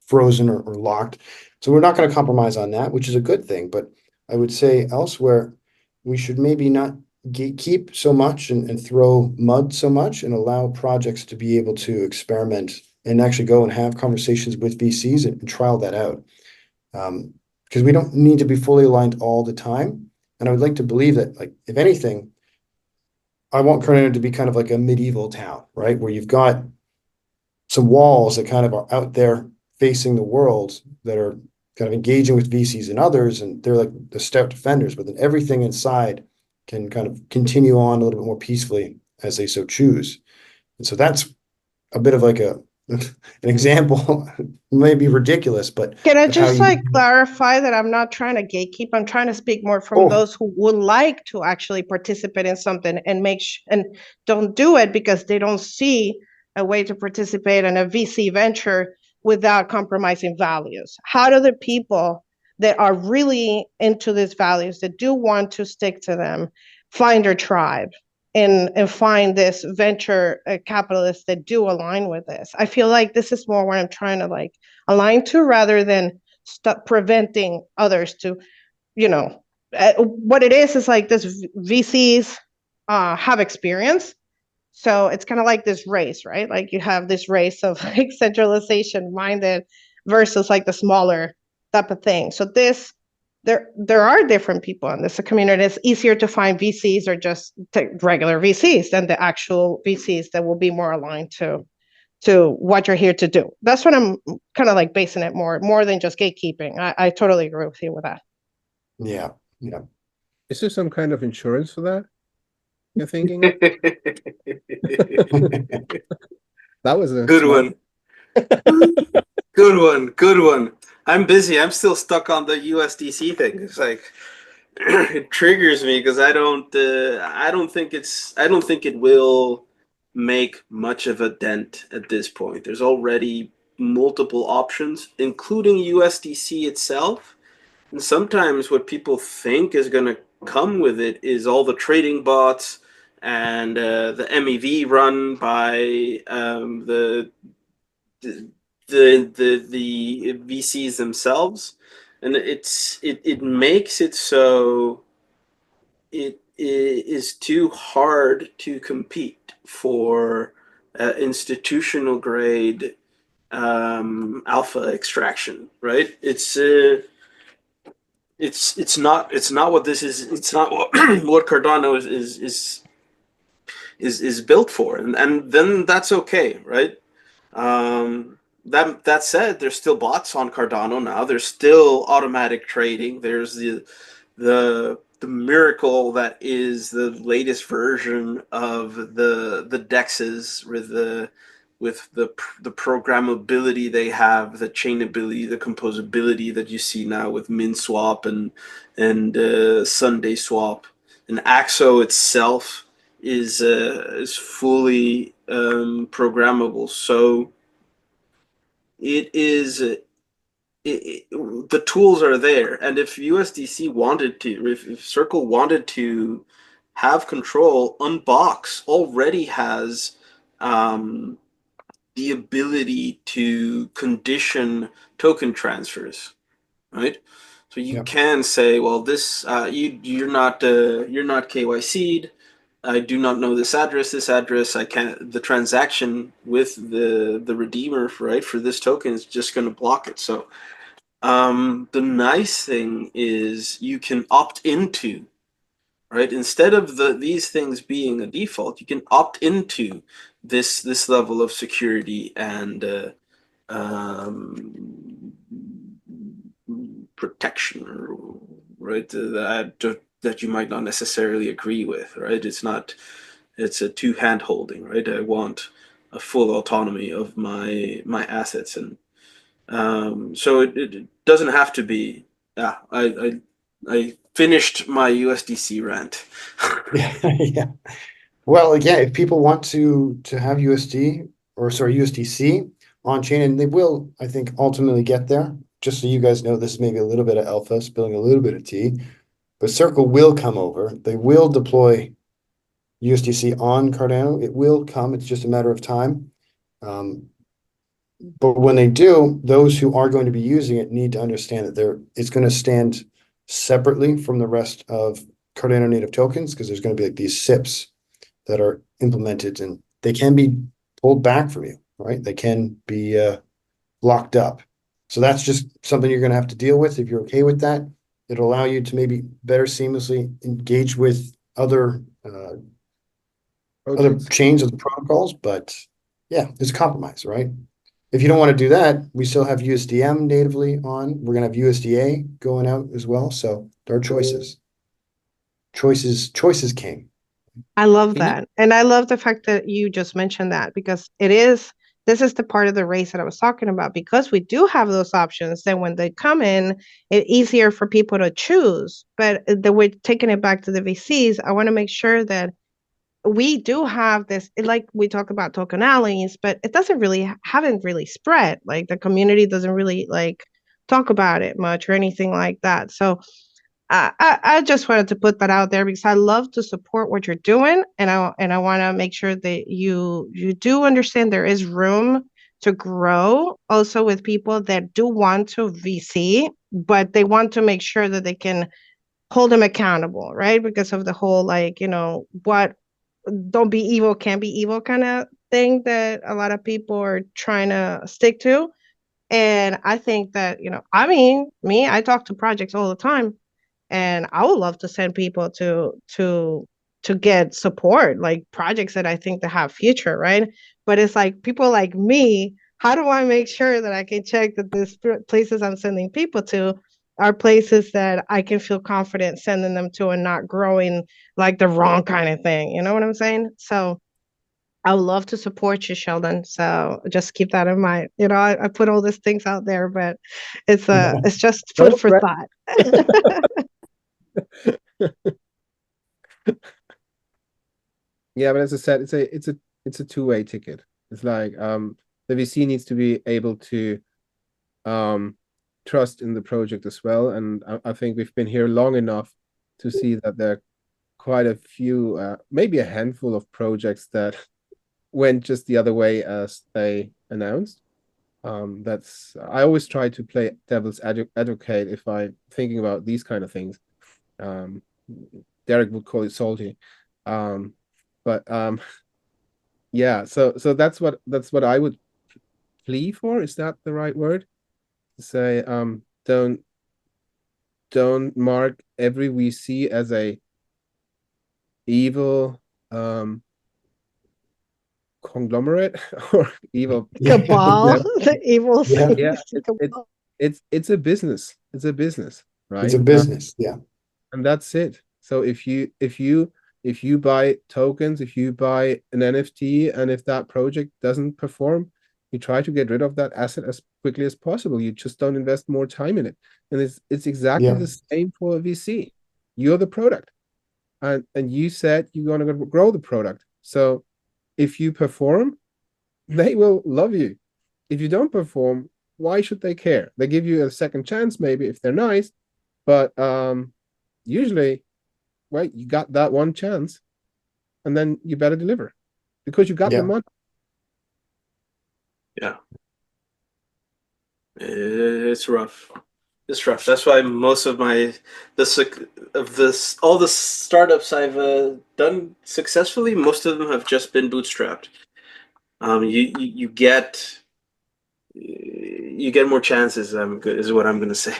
frozen or locked. So we're not going to compromise on that, which is a good thing. But I would say elsewhere, we should maybe not gatekeep so much and throw mud so much, and allow projects to be able to experiment and actually go and have conversations with VCs and trial that out. Because we don't need to be fully aligned all the time. And I would like to believe that, like, if anything, I want Cardano to be kind of like a medieval town, right? Where you've got some walls that kind of are out there facing the world that are kind of engaging with VCs and others, and they're like the stout defenders, but then everything inside can kind of continue on a little bit more peacefully as they so choose. And so that's a bit of like an example, maybe ridiculous, but Can I of how just you. like clarify that I'm not trying to gatekeep? I'm trying to speak more from Oh, those who would like to actually participate in something and and don't do it because they don't see a way to participate in a VC venture without compromising values. How do the people that are really into these values, that do want to stick to them, find their tribe and find this venture capitalists that do align with this? I feel like this is more what I'm trying to like align to, rather than stop preventing others to, what it is like this: VCs have experience, so it's kind of like this race, right? Like you have this race of like centralization minded versus like the smaller type of thing. So there are different people in this community. It's easier to find VCs or just regular VCs than the actual VCs that will be more aligned to what you're here to do. That's what I'm kind of like basing it more than just gatekeeping. I totally agree with you with that. yeah, yeah. Is there some kind of insurance for that you're thinking of? That was a Good smart one. Good one. Good one. I'm busy. I'm still stuck on the USDC thing. It's like it triggers me because I don't think it will make much of a dent at this point. There's already multiple options, including USDC itself. And sometimes what people think is going to come with it is all the trading bots and the MEV run by the VCs themselves, and it makes it so it is too hard to compete for institutional grade alpha extraction, right? It's not what this is. It's not what what Cardano is built for, and then that's okay, right? That said, there's still bots on Cardano now. There's still automatic trading. There's the miracle that is the latest version of the dexes with the programmability they have, the chainability, the composability that you see now with MinSwap and Sunday Swap, and Axo itself is fully programmable. So it is the tools are there, and if USDC wanted to, if Circle wanted to have control, Unbox already has the ability to condition token transfers, right? So you can say, well, this you're not KYC'd. I do not know this address. This address, I can't. The transaction with the redeemer, right, for this token is just going to block it. So the nice thing is you can opt into, right, instead of these things being a default, you can opt into this level of security and protection, right? That you might not necessarily agree with, right? It's a two-hand holding, right? I want a full autonomy of my assets, and so it doesn't have to be. Yeah, I finished my USDC rant. Yeah. Well, again, if people want to have USDC on chain, and they will, I think, ultimately get there. Just so you guys know, this is maybe a little bit of alpha, spilling a little bit of tea, but Circle will come over. They will deploy USDC on Cardano. It will come. It's just a matter of time. But when they do, those who are going to be using it need to understand that it's going to stand separately from the rest of Cardano native tokens, because there's going to be like these SIPs that are implemented, and they can be pulled back from you, right? They can be locked up. So that's just something you're going to have to deal with. If you're okay with that, it'll allow you to maybe better seamlessly engage with other other projects. chains, other protocols, but yeah, there's a compromise, right? If you don't want to do that, we still have USDM natively on. We're gonna have USDA going out as well. So there are choices. Choices king. I love Can you- that. And I love the fact that you just mentioned that because this is the part of the race that I was talking about. Because we do have those options, then when they come in, it's easier for people to choose. But that we're taking it back to the VCs, I want to make sure that we do have this, like we talk about tokenalities, but it doesn't really haven't really spread. Like the community doesn't really like talk about it much or anything like that. So I just wanted to put that out there because I love to support what you're doing, and I want to make sure that you do understand there is room to grow also with people that do want to VC, but they want to make sure that they can hold them accountable, right? Because of the whole like, what don't be evil, can't be evil kind of thing that a lot of people are trying to stick to. And I think that, I mean, I talk to projects all the time and I would love to send people to get support, like projects that I think that have future, right? But it's like people like me, how do I make sure that I can check that these places I'm sending people to are places that I can feel confident sending them to and not growing like the wrong kind of thing, you know what I'm saying? So I would love to support you, Sheldon. So just keep that in mind. I put all these things out there, but it's just No food for threat. thought. Yeah, but as I said, it's a two-way ticket. It's like the VC needs to be able to trust in the project as well. And I think we've been here long enough to see that there are quite a few, maybe a handful of projects that went just the other way as they announced. I always try to play devil's advocate if I'm thinking about these kind of things. Derek would call it salty. But yeah, so that's what I would plea for. Is that the right word? To say don't mark every VC as a evil conglomerate or evil Cabal, the evil Yeah. Yeah, cabal. it's a business. It's a business, right? It's a business. Yeah. And that's it. So if you buy tokens, if you buy an NFT, and if that project doesn't perform, you try to get rid of that asset as quickly as possible. You just don't invest more time in it. And it's exactly Yeah. the same for a VC. You're the product. And you said you're going to grow the product. So if you perform, they will love you. If you don't perform, why should they care? They give you a second chance, maybe if they're nice, but usually, well, you got that one chance, and then you better deliver because you got the Yeah. money. Yeah. It's rough. It's rough. That's why most of all the startups I've done successfully, most of them have just been bootstrapped. You get more chances. Is what I'm gonna say.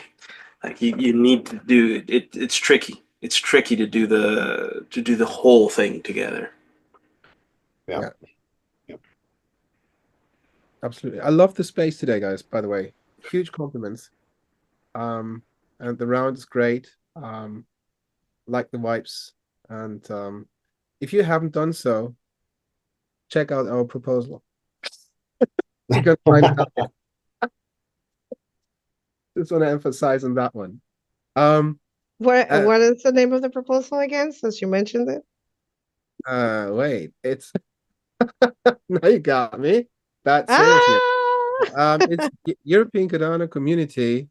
Like you need to do it. It's tricky. It's tricky to do the whole thing together. Yeah. Absolutely. I love the space today, guys, by the way. Huge compliments. And the round is great. Like the vibes. And if you haven't done so, check out our proposal. You can find it out there. Just want to emphasize on that one. What is the name of the proposal again, since you mentioned it? Wait, it's now you got me. Bad sales here. It's European Cardano community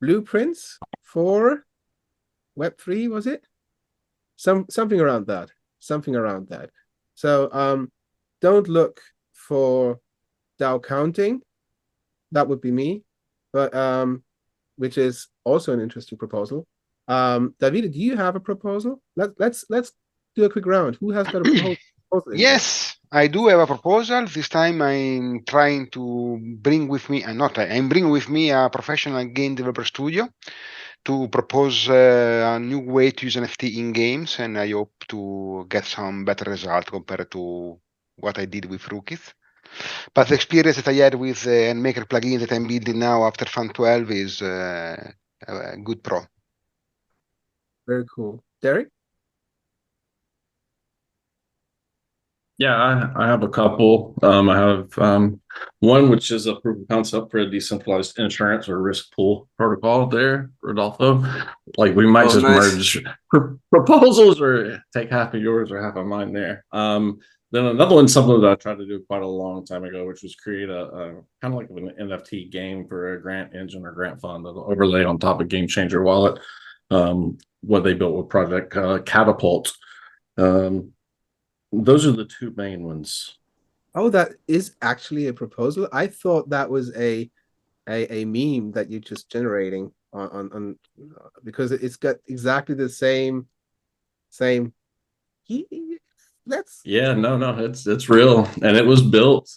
blueprints for Web3, was it? Something around that. Something around that. So don't look for DAO counting. That would be me, but which is also an interesting proposal. Davide, do you have a proposal? Let's do a quick round. Who has got a proposal? Yes, I do have a proposal. This time I'm trying to bring with me, I'm bringing with me a professional game developer studio to propose a new way to use NFT in games, and I hope to get some better result compared to what I did with Rookies. But the experience that I had with Maker plugin that I'm building now after Fan 12 is a good pro. Very cool. Derek? Yeah, I have a couple. I have one which is a proof of concept for a decentralized insurance or risk pool protocol there, Rodolfo. Like we might just nice. merge proposals or take half of yours or half of mine there. Then another one, something that I tried to do quite a long time ago, which was create a kind of like an NFT game for a grant engine or grant fund that'll overlay on top of Game Changer Wallet. What they built with Project Catapult. Those are the two main ones. Oh, that is actually a proposal. I thought that was a meme that you're just generating on because it's got exactly the same. That's No, it's real, and it was built.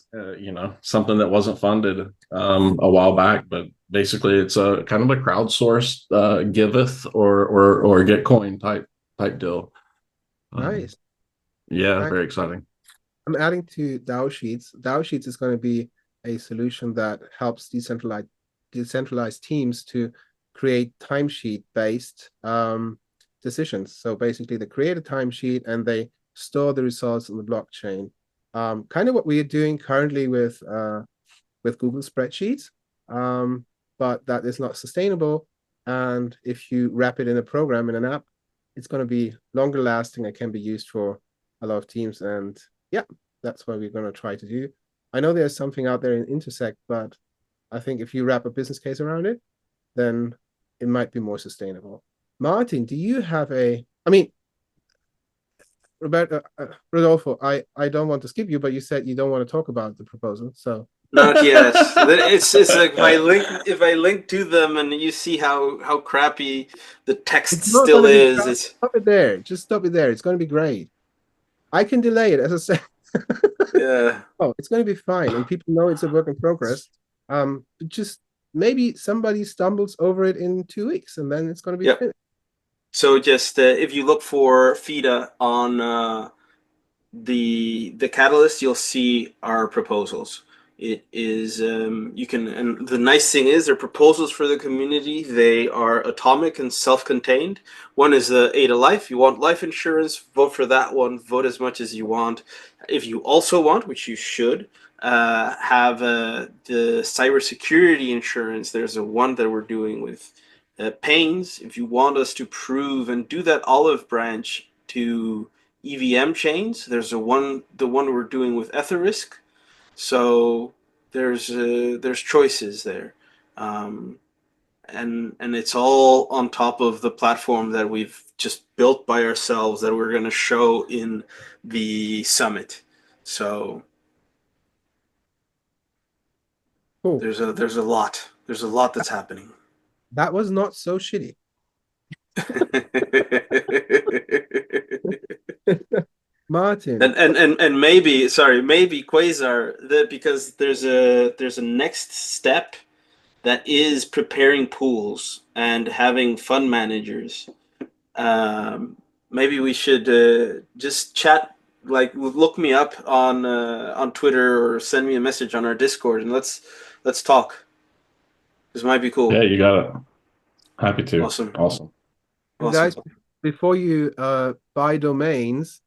Something that wasn't funded a while back, but basically it's a kind of a crowdsourced giveth or get coin type deal. nice. Yeah, very exciting. I'm adding to DAO Sheets. DAO Sheets is going to be a solution that helps decentralized teams to create timesheet-based decisions. So basically, they create a timesheet and they store the results on the blockchain. Kind of what we are doing currently with Google Spreadsheets, but that is not sustainable. And if you wrap it in a program, in an app, it's going to be longer lasting and can be used for a lot of teams. And yeah, that's what we're going to try to do. I know there's something out there in Intersect, but I think if you wrap a business case around it, then it might be more sustainable. Martin, do you have Rodolfo, I don't want to skip you, but you said you don't want to talk about the proposal, so. Not yet. It's like if I link to them and you see how crappy the text still is. Stop it there. Just stop it there. It's going to be great. I can delay it, as I said. Yeah. Oh, it's going to be fine, and people know it's a work in progress. Just maybe somebody stumbles over it in 2 weeks, and then it's going to be finished. So just if you look for Fida on the Catalyst, you'll see our proposals. It is you can, and the nice thing is they're proposals for the community. They are atomic and self-contained. One is the Ada Life. You want life insurance, vote for that one. Vote as much as you want. If you also want, which you should, have the cybersecurity insurance. There's a one that we're doing with Pains. If you want us to prove and do that olive branch to EVM chains, there's the one we're doing with Etherisk. So there's choices there, and it's all on top of the platform that we've just built by ourselves that we're going to show in the summit. So cool. There's a lot that's happening. That was not so shitty. Martin, and maybe Quasar, because there's a next step that is preparing pools and having fund managers. Maybe we should just chat, like look me up on Twitter or send me a message on our Discord and let's talk. This might be cool. Yeah, you got it. Happy to. Awesome. Guys, before you buy domains,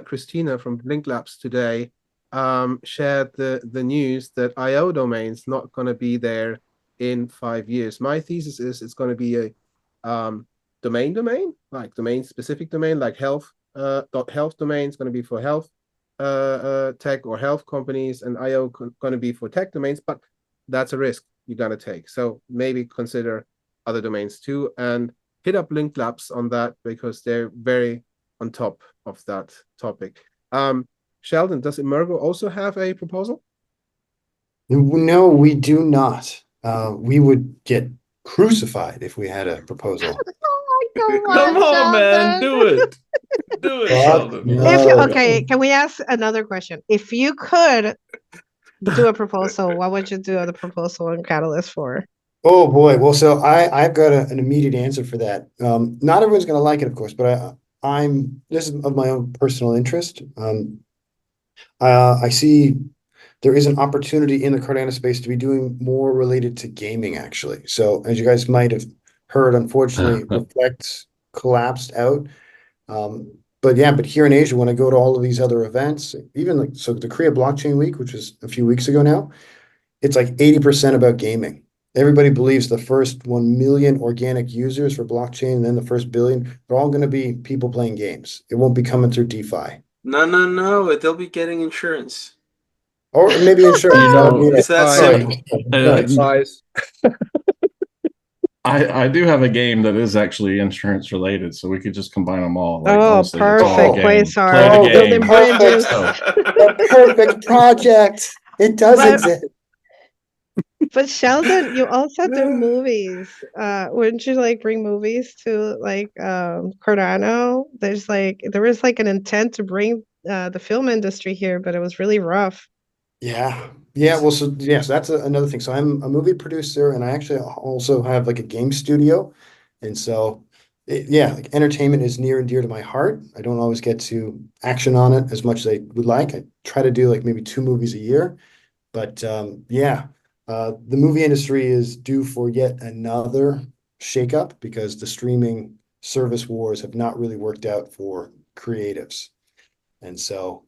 Christina from Link Labs today shared the news that IO domain's not going to be there in 5 years. My thesis is it's going to be a domain, like domain-specific domain, like health domain is going to be for health tech or health companies, and IO going to be for tech domains, but that's a risk you got to take. So maybe consider other domains too, and hit up Link Labs on that because they're very on top of that topic. Sheldon, does Emurgo also have a proposal? No, we do not. We would get crucified if we had a proposal. Come on, man, do it. Do it, Sheldon. Okay, can we ask another question? If you could do a proposal, what would you do the proposal on Catalyst for? Oh boy. Well, so I've got an immediate answer for that. Not everyone's going to like it, of course, but this is of my own personal interest. I see there is an opportunity in the Cardano space to be doing more related to gaming, actually. So as you guys might have heard, unfortunately, Reflect collapsed out. But yeah, but here in Asia, when I go to all of these other events, even like so the Korea Blockchain Week, which was a few weeks ago now, it's like 80% about gaming. Everybody believes the first 1 million organic users for blockchain and then the first billion, they're all going to be people playing games. It won't be coming through DeFi. No. They'll be getting insurance. Or maybe insurance. You know, It's that Nice. simple. Nice. Nice. I do have a game that is actually insurance related, so we could just combine them all. Like Oh, honestly, that's all perfect. the Play game. Sar. Play the Oh, Building game. bridges. The perfect project. It does But- exist. But Sheldon, you also do movies. Wouldn't you like bring movies to like Cardano? There was like an intent to bring the film industry here, but it was really rough. Yeah. Yeah. Well, so yes, that's another thing. So I'm a movie producer and I actually also have like a game studio. And so, yeah, like entertainment is near and dear to my heart. I don't always get to action on it as much as I would like. I try to do like maybe 2 movies a year. But yeah, the movie industry is due for yet another shakeup because the streaming service wars have not really worked out for creatives. And so,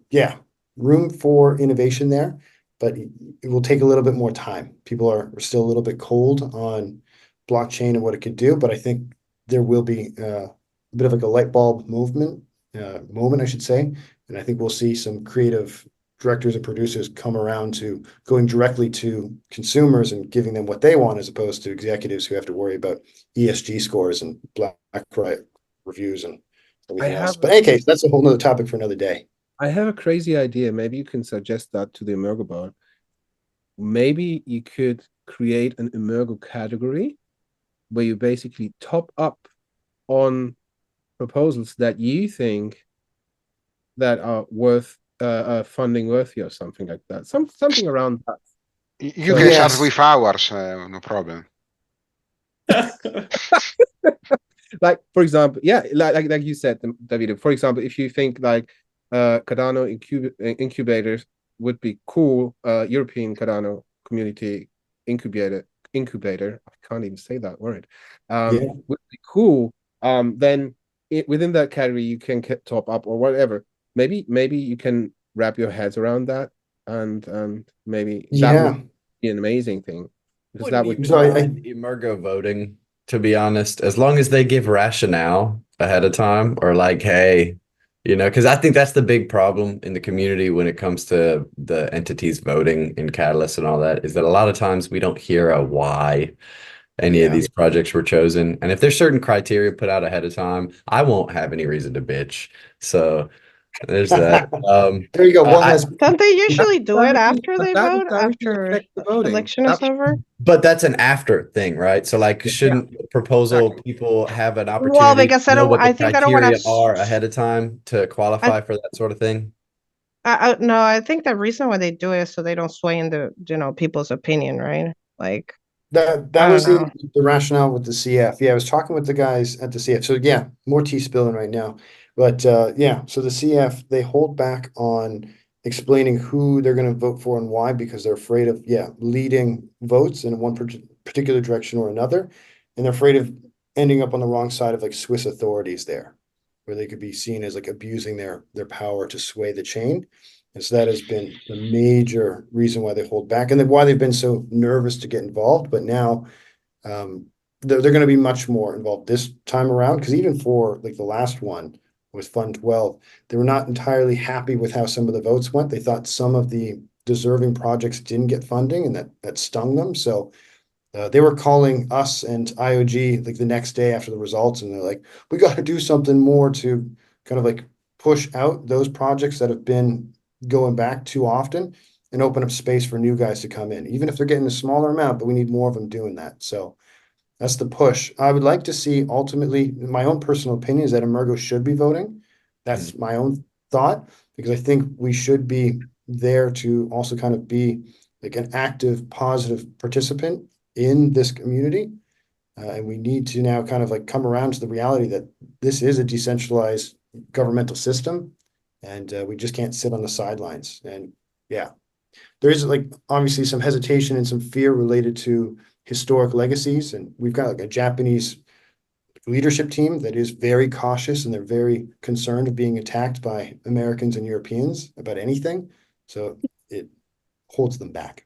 yeah, room for innovation there, but it will take a little bit more time. People are still a little bit cold on blockchain and what it could do, but I think there will be a bit of like a light bulb moment, I should say. And I think we'll see some creative directors and producers come around to going directly to consumers and giving them what they want, as opposed to executives who have to worry about ESG scores and BlackRock reviews and everything else. But in any case, that's a whole nother topic for another day. I have a crazy idea. Maybe you can suggest that to the Emurgo board. Maybe you could create an Emurgo category where you basically top up on proposals that you think that are worth funding worthy or something like that. Something around that. You So- can Yes. start with hours, no problem. Like for example, yeah, like you said, David. For example, if you think like Cardano incubators would be cool, European Cardano community incubator. I can't even say that word. Yeah. Would be cool. Then within that category, you can top up or whatever. Maybe you can wrap your heads around that, and maybe that Yeah. would be an amazing thing because Wouldn't that would even So I- mind Emurgo voting, to be honest, as long as they give rationale ahead of time, or like, hey, because I think that's the big problem in the community when it comes to the entities voting in Catalyst and all that, is that a lot of times we don't hear a why any of Yeah. these projects were chosen. And if there's certain criteria put out ahead of time, I won't have any reason to bitch. So there's that. There you go. One I- less. Don't they usually do it Directly- after but they that would vote? directly After affect the voting. election is over? But that's an after thing, right? So like, shouldn't proposal people have an opportunity Well, because to know what the I think I don't want criteria to. are ahead of time to qualify for that sort of thing? No, I think the reason why they do it is so they don't sway in the people's opinion, right? Like, That I was don't know. the rationale with the CF. Yeah, I was talking with the guys at the CF. So yeah, more tea spilling right now. But yeah, so the CF, they hold back on explaining who they're going to vote for and why, because they're afraid of leading votes in one particular direction or another, and they're afraid of ending up on the wrong side of like Swiss authorities there, where they could be seen as like abusing their power to sway the chain. And so that has been the major reason why they hold back, and then why they've been so nervous to get involved. But now they're going to be much more involved this time around, because even for like the last one was Fund 12, they were not entirely happy with how some of the votes went. They thought some of the deserving projects didn't get funding, and that stung them. So they were calling us and IOG like the next day after the results, and they're like, we got to do something more to kind of like push out those projects that have been going back too often and open up space for new guys to come in, even if they're getting a smaller amount, but we need more of them doing that. So that's the push. I would like to see, ultimately, my own personal opinion is that Emurgo should be voting. That's my own thought, because I think we should be there to also kind of be like an active, positive participant in this community. And we need to now kind of like come around to the reality that this is a decentralized governmental system, and we just can't sit on the sidelines. And yeah, there is like obviously some hesitation and some fear related to historic legacies, and we've got like a Japanese leadership team that is very cautious, and they're very concerned of being attacked by Americans and Europeans about anything. So it holds them back.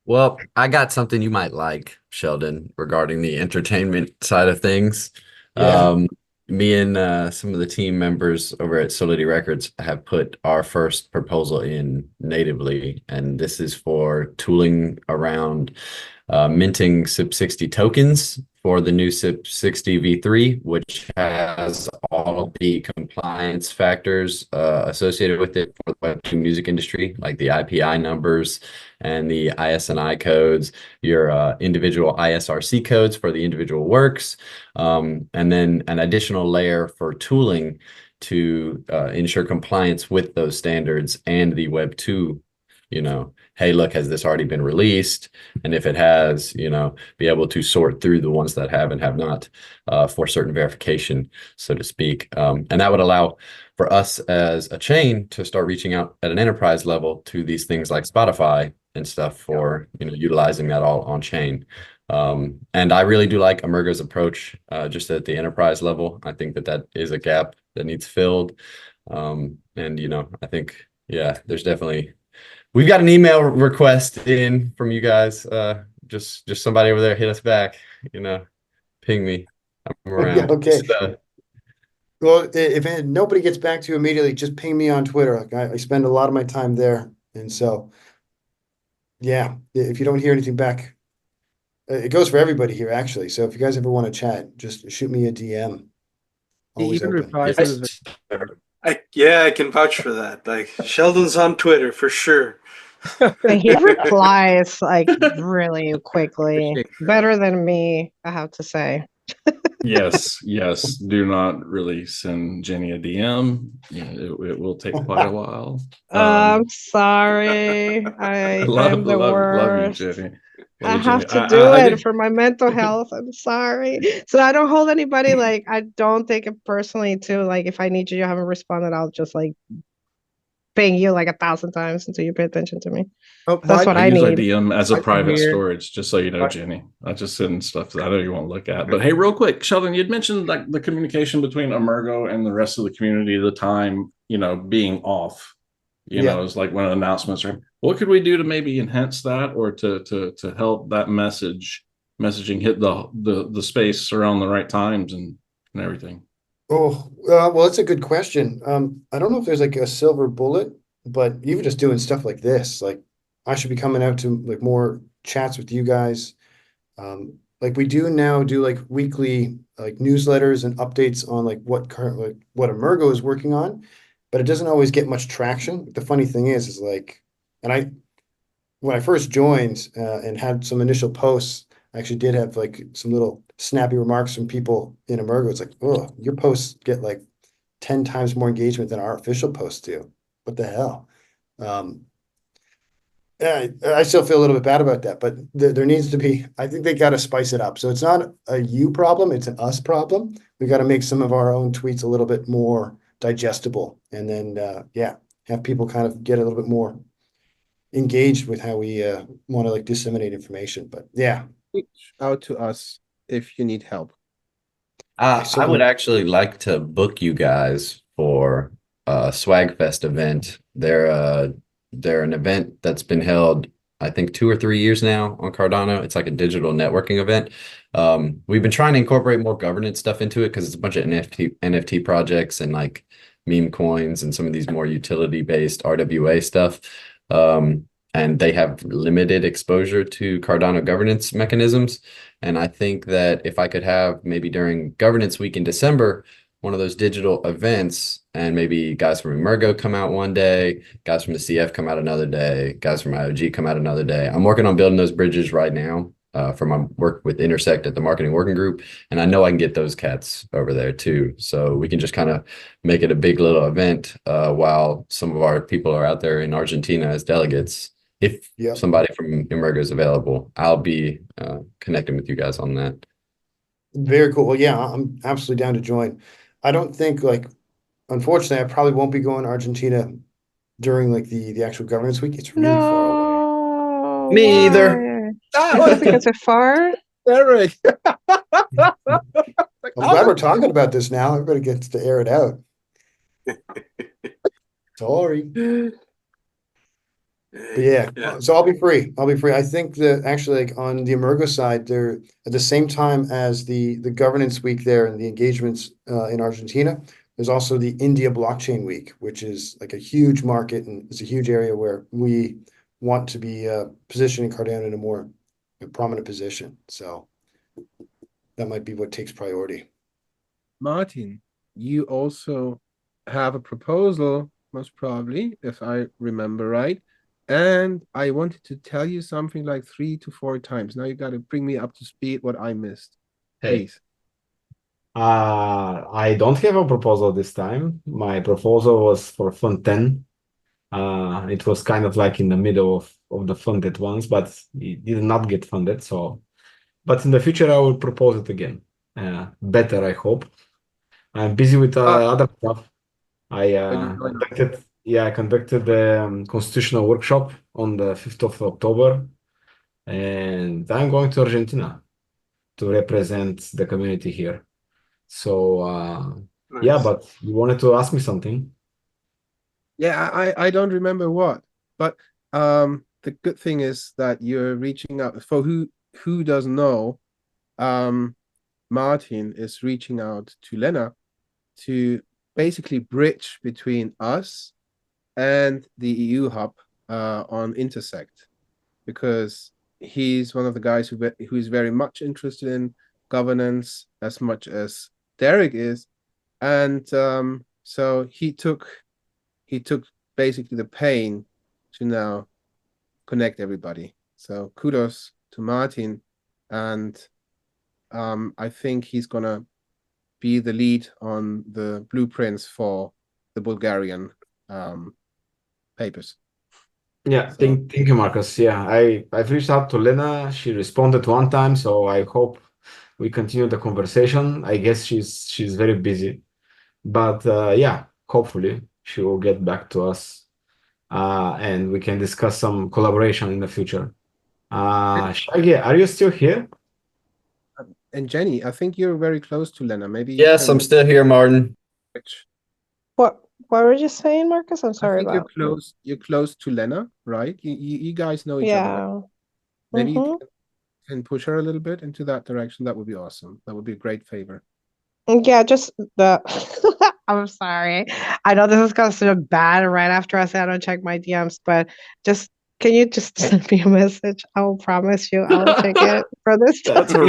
Well, I got something you might like, Sheldon, regarding the entertainment side of things. Yeah. Me and some of the team members over at Solidity Records have put our first proposal in natively, and this is for tooling around minting SIP60 tokens for the new SIP60 v3, which has all of the compliance factors associated with it for the Web2 music industry, like the IPI numbers and the ISNI codes, your individual ISRC codes for the individual works, and then an additional layer for tooling to ensure compliance with those standards and the Web2, hey, look, has this already been released? And if it has, be able to sort through the ones that have and have not for certain verification, so to speak. And that would allow for us as a chain to start reaching out at an enterprise level to these things like Spotify and stuff for, utilizing that all on chain. And I really do like Emurgo's approach just at the enterprise level. I think that is a gap that needs filled. And, I think, yeah, there's definitely... We've got an email request in from you guys. Just somebody over there hit us back, ping me. I'm around. Yeah, okay. Well, if nobody gets back to you immediately, just ping me on Twitter. Like I spend a lot of my time there. And so, yeah, if you don't hear anything back, it goes for everybody here, actually. So if you guys ever want to chat, just shoot me a DM. Always He even open. replies to the I can vouch for that. Like Sheldon's on Twitter for sure. And he replies like really quickly, Appreciate that. better than me, I have to say. Yes. Do not really send Jenny a DM. It will take quite a while. I'm sorry. I'm the worst. Love you, Jenny. I have to do it for my mental health. I'm sorry. So I don't hold anybody, like, I don't take it personally too. Like, if I need you, you haven't responded, I'll just like ping you like 1,000 times until you pay attention to me. That's what I use need. DM as a That's private weird. storage, just so you know, Jenny. I just send stuff that I know you won't look at. But hey, real quick, Sheldon, you'd mentioned like the communication between Emurgo and the rest of the community, the time, being off. Is like one of the announcements. Right? What could we do to maybe enhance that, or to help that messaging hit the space around the right times and everything? Oh, well, it's a good question. I don't know if there's like a silver bullet, but even just doing stuff like this, like I should be coming out to like more chats with you guys. Like we do now do like weekly like newsletters and updates on like what Emurgo is working on, but it doesn't always get much traction. The funny thing is like, and when I first joined and had some initial posts, I actually did have like some little snappy remarks from people in Emurgo. It's like, oh, your posts get like 10 times more engagement than our official posts do. What the hell? Yeah, I still feel a little bit bad about that, but there needs to be, I think they got to spice it up. So it's not a you problem, it's an us problem. We got to make some of our own tweets a little bit more digestible, and then, have people kind of get a little bit more engaged with how we want to like disseminate information. But yeah. Reach out to us if you need help. I would actually like to book you guys for a Swagfest event. They're an event that's been held, I think, 2 or 3 years now on Cardano. It's like a digital networking event. We've been trying to incorporate more governance stuff into it because it's a bunch of NFT projects and like meme coins and some of these more utility-based RWA stuff. And they have limited exposure to Cardano governance mechanisms. And I think that if I could have maybe during governance week in December, one of those digital events, and maybe guys from Emurgo come out one day, guys from the CF come out another day, guys from IOG come out another day. I'm working on building those bridges right now for my work with Intersect at the marketing working group. And I know I can get those cats over there too. So we can just kind of make it a big little event while some of our people are out there in Argentina as delegates. if Yep. somebody from Emurgo is available, I'll be connecting with you guys on that. Very cool. Well, yeah, I'm absolutely down to join. I don't think like, unfortunately, I probably won't be going to Argentina during like the actual governance week. It's really far away. No, Me either. why? Ah, Is it because it's far? Eric. I'm glad we're talking about this now. Everybody gets to air it out. Sorry. But yeah, so I'll be free. I'll be free. I think that actually, like on the Emurgo side, they're at the same time as the governance week there and the engagements in Argentina. There's also the India blockchain week, which is like a huge market and it's a huge area where we want to be positioning Cardano in a more prominent position. So that might be what takes priority. Martin, you also have a proposal, most probably, if I remember right. And I wanted to tell you something like 3 to 4 times. Now you got to bring me up to speed what I missed. Hey. Please. I don't have a proposal this time. My proposal was for Fund 10. It was kind of like in the middle of the funded ones, but it did not get funded. So, but in the future, I will propose it again. Better, I hope. I'm busy with other stuff. I conducted the constitutional workshop on the 5th of October, and I'm going to Argentina to represent the community here. So yeah, Nice. but you wanted to ask me something. Yeah, I don't remember what, but the good thing is that you're reaching out. For who doesn't know, Martin is reaching out to Lena to basically bridge between us and the EU hub on Intersect, because he's one of the guys who's very much interested in governance as much as Derek is, and so he took basically the pain to now connect everybody. So kudos to Martin, and I think he's gonna be the lead on the blueprints for the Bulgarian papers. Yeah, So- thank you, Marcus. Yeah, I've reached out to Lena. She responded one time, so I hope we continue the conversation. I guess she's very busy, but yeah, hopefully she will get back to us, and we can discuss some collaboration in the future. Shaggy, are you still here? And Jenny, I think you're very close to Lena. Maybe you Yes, can I'm still here, Martin. switch. What were you saying, Marcus? I'm I sorry think about. you're close to Lena, right? You guys know each other, right? Yeah. Maybe you Mhm. can push her a little bit into that direction. That would be awesome. That would be a great favor. Yeah, just the I'm sorry. I know this is gonna sound bad right after I say I don't check my DMs, but just can you just send me a message? I will promise you I will check it for this That's time.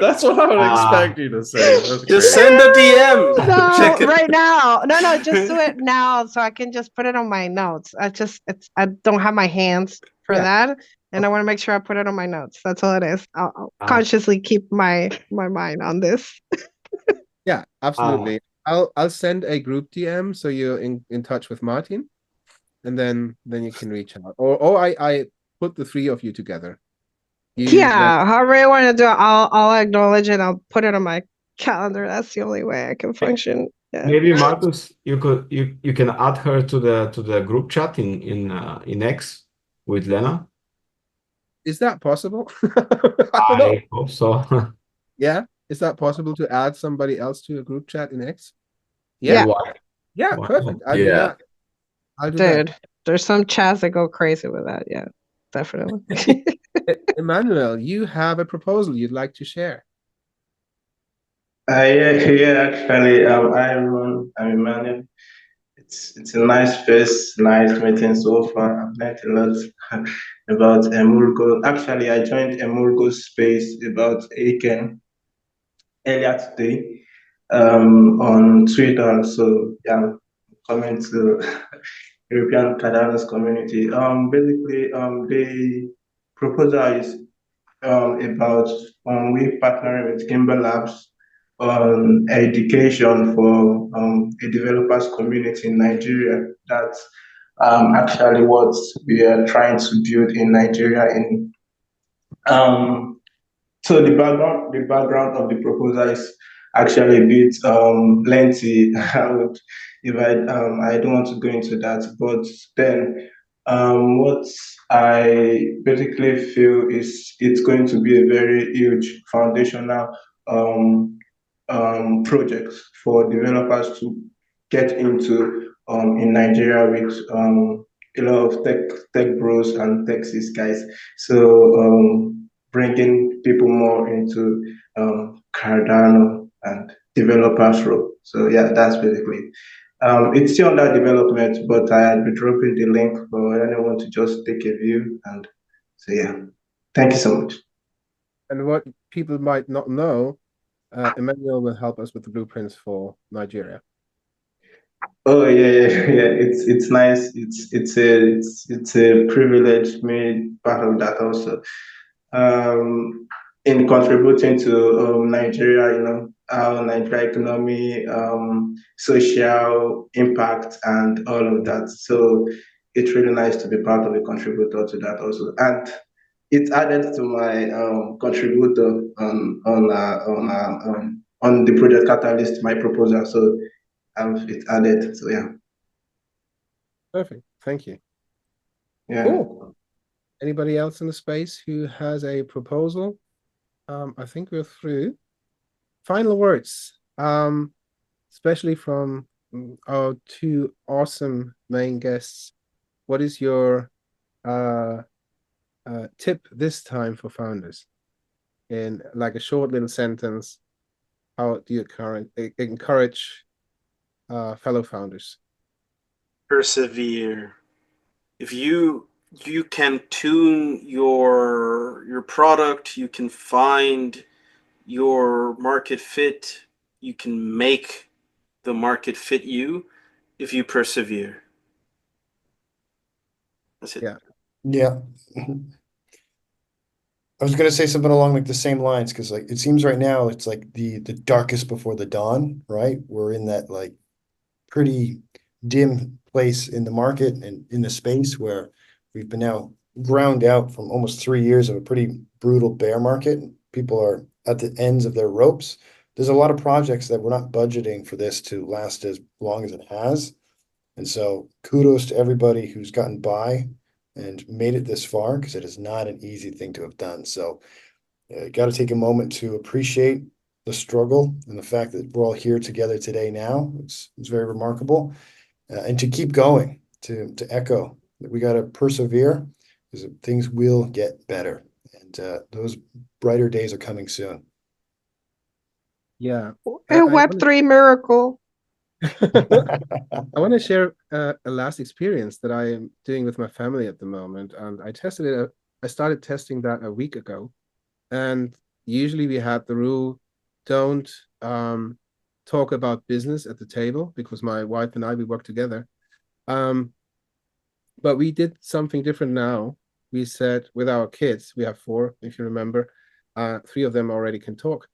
that's what I would expect you to say. That's Just great. send a DM. No, Check it. right now. No, just do it now so I can just put it on my notes. I don't have my hands for Yeah. that, and I want to make sure I put it on my notes. That's all it is. I'll Ah. consciously keep my mind on this. Yeah, absolutely. I'll send a group DM so you're in touch with Martin, and then you can reach out. Or I put the 3 of you together. Yeah, however you want to do it, I'll acknowledge it. I'll put it on my calendar. That's the only way I can function. Yeah. Maybe Marcus, you can add her to the group chat in X with Lena. Is that possible? I don't know. I hope so. Yeah, is that possible to add somebody else to a group chat in X? Yeah. Why? Yeah, Wow. perfect. I'll do Yeah. that. I'll do that. Dude, there's some chats that go crazy with that. Yeah, definitely. Emmanuel, you have a proposal you'd like to share. Actually, I'm Emmanuel. It's a nice face, nice meeting so far. I've learned a lot about Emurgo. Actually, I joined Emurgo space about a weekend earlier today on Twitter. So yeah, I'm coming to European Cardano's community. Basically, the proposal is about we partnering with Kimber Labs on education for a developers community in Nigeria that actually what we are trying to build in Nigeria. So the background of the proposal is actually a bit lengthy. I don't want to go into that, but then what I basically feel is it's going to be a very huge foundational project for developers to get into in Nigeria with a lot of tech bros and tech sis guys. So bringing people more into Cardano and developers role. So yeah, that's basically it. It's still under development, but I'll be dropping the link for anyone to just take a view. And so yeah, thank you so much. And what people might not know, Emmanuel will help us with the blueprints for Nigeria. Oh yeah. It's nice. It's a privilege made part of that also. In contributing to Nigeria, our Nigeria economy, social impact, and all of that. So it's really nice to be part of a contributor to that also, and it's added to my contributor on the project catalyst, my proposal. So it's added. So yeah. Perfect. Thank you. Yeah. Cool. Anybody else in the space who has a proposal? I think we're through. Final words, especially from our two awesome main guests. What is your tip this time for founders? In like a short little sentence, how do you encourage fellow founders? Persevere. If you can tune your product, you can find your market fit, you can make the market fit you if you persevere. That's it. Yeah. I was gonna say something along like the same lines, because like it seems right now it's like the darkest before the dawn, right? We're in that like pretty dim place in the market and in the space where we've been now ground out from almost 3 years of a pretty brutal bear market. People are at the ends of their ropes. There's a lot of projects that we're not budgeting for this to last as long as it has. And so kudos to everybody who's gotten by and made it this far, because it is not an easy thing to have done. So got to take a moment to appreciate the struggle and the fact that we're all here together today now. It's very remarkable. And to keep going, to echo that we got to persevere, because things will get better. And those brighter days are coming soon. Yeah. A Web3 miracle. I want to share a last experience that I am doing with my family at the moment. And I tested it. I started testing that a week ago. And usually we had the rule, don't talk about business at the table, because my wife and I, we work together. But we did something different now. We said with our kids, we have 4, if you remember, 3 of them already can talk.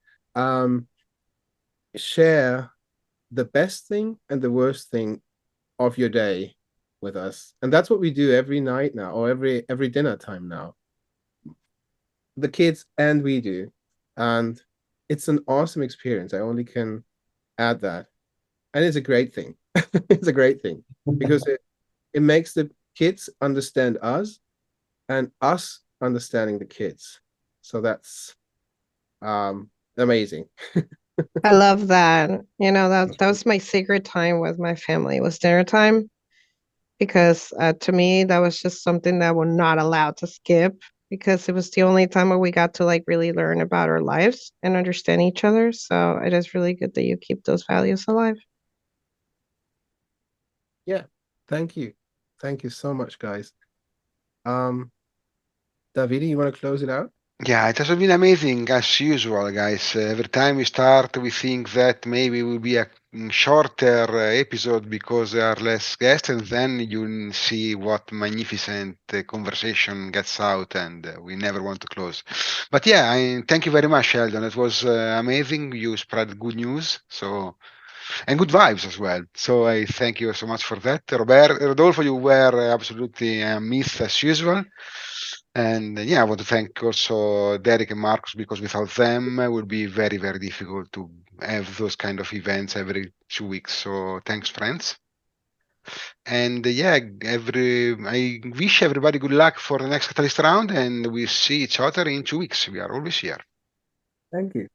Share the best thing and the worst thing of your day with us. And that's what we do every night now, or every dinner time now. The kids and we do. And it's an awesome experience. I only can add that. And it's a great thing. It's a great thing, because it makes the kids understand us and us understanding the kids. So that's amazing. I love that. That was my sacred time with my family, was dinner time, because to me that was just something that we're not allowed to skip, because it was the only time where we got to like really learn about our lives and understand each other. So it is really good that you keep those values alive. Yeah, thank you so much, guys. Davide, you want to close it out? Yeah, it has been amazing as usual, guys. Every time we start, we think that maybe it will be a shorter episode because there are less guests, and then you see what magnificent conversation gets out, and we never want to close. But yeah, thank you very much, Sheldon. It was amazing. You spread good news, so and good vibes as well. So I thank you so much for that. Rodolfo, you were absolutely a myth as usual. And yeah, I want to thank also Derek and Marcus, because without them it would be very, very difficult to have those kind of events every 2 weeks. So thanks, friends. And yeah, I wish everybody good luck for the next Catalyst round, and we see each other in 2 weeks. We are always here. Thank you.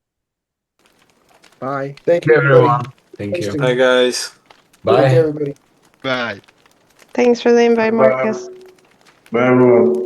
Bye. Thank you, Hey, everybody. everyone. Thank Thanks you. to- Hi guys. Thank you, Bye. everybody. Bye. Thanks for the invite, Bye. Marcus. Bye, everyone.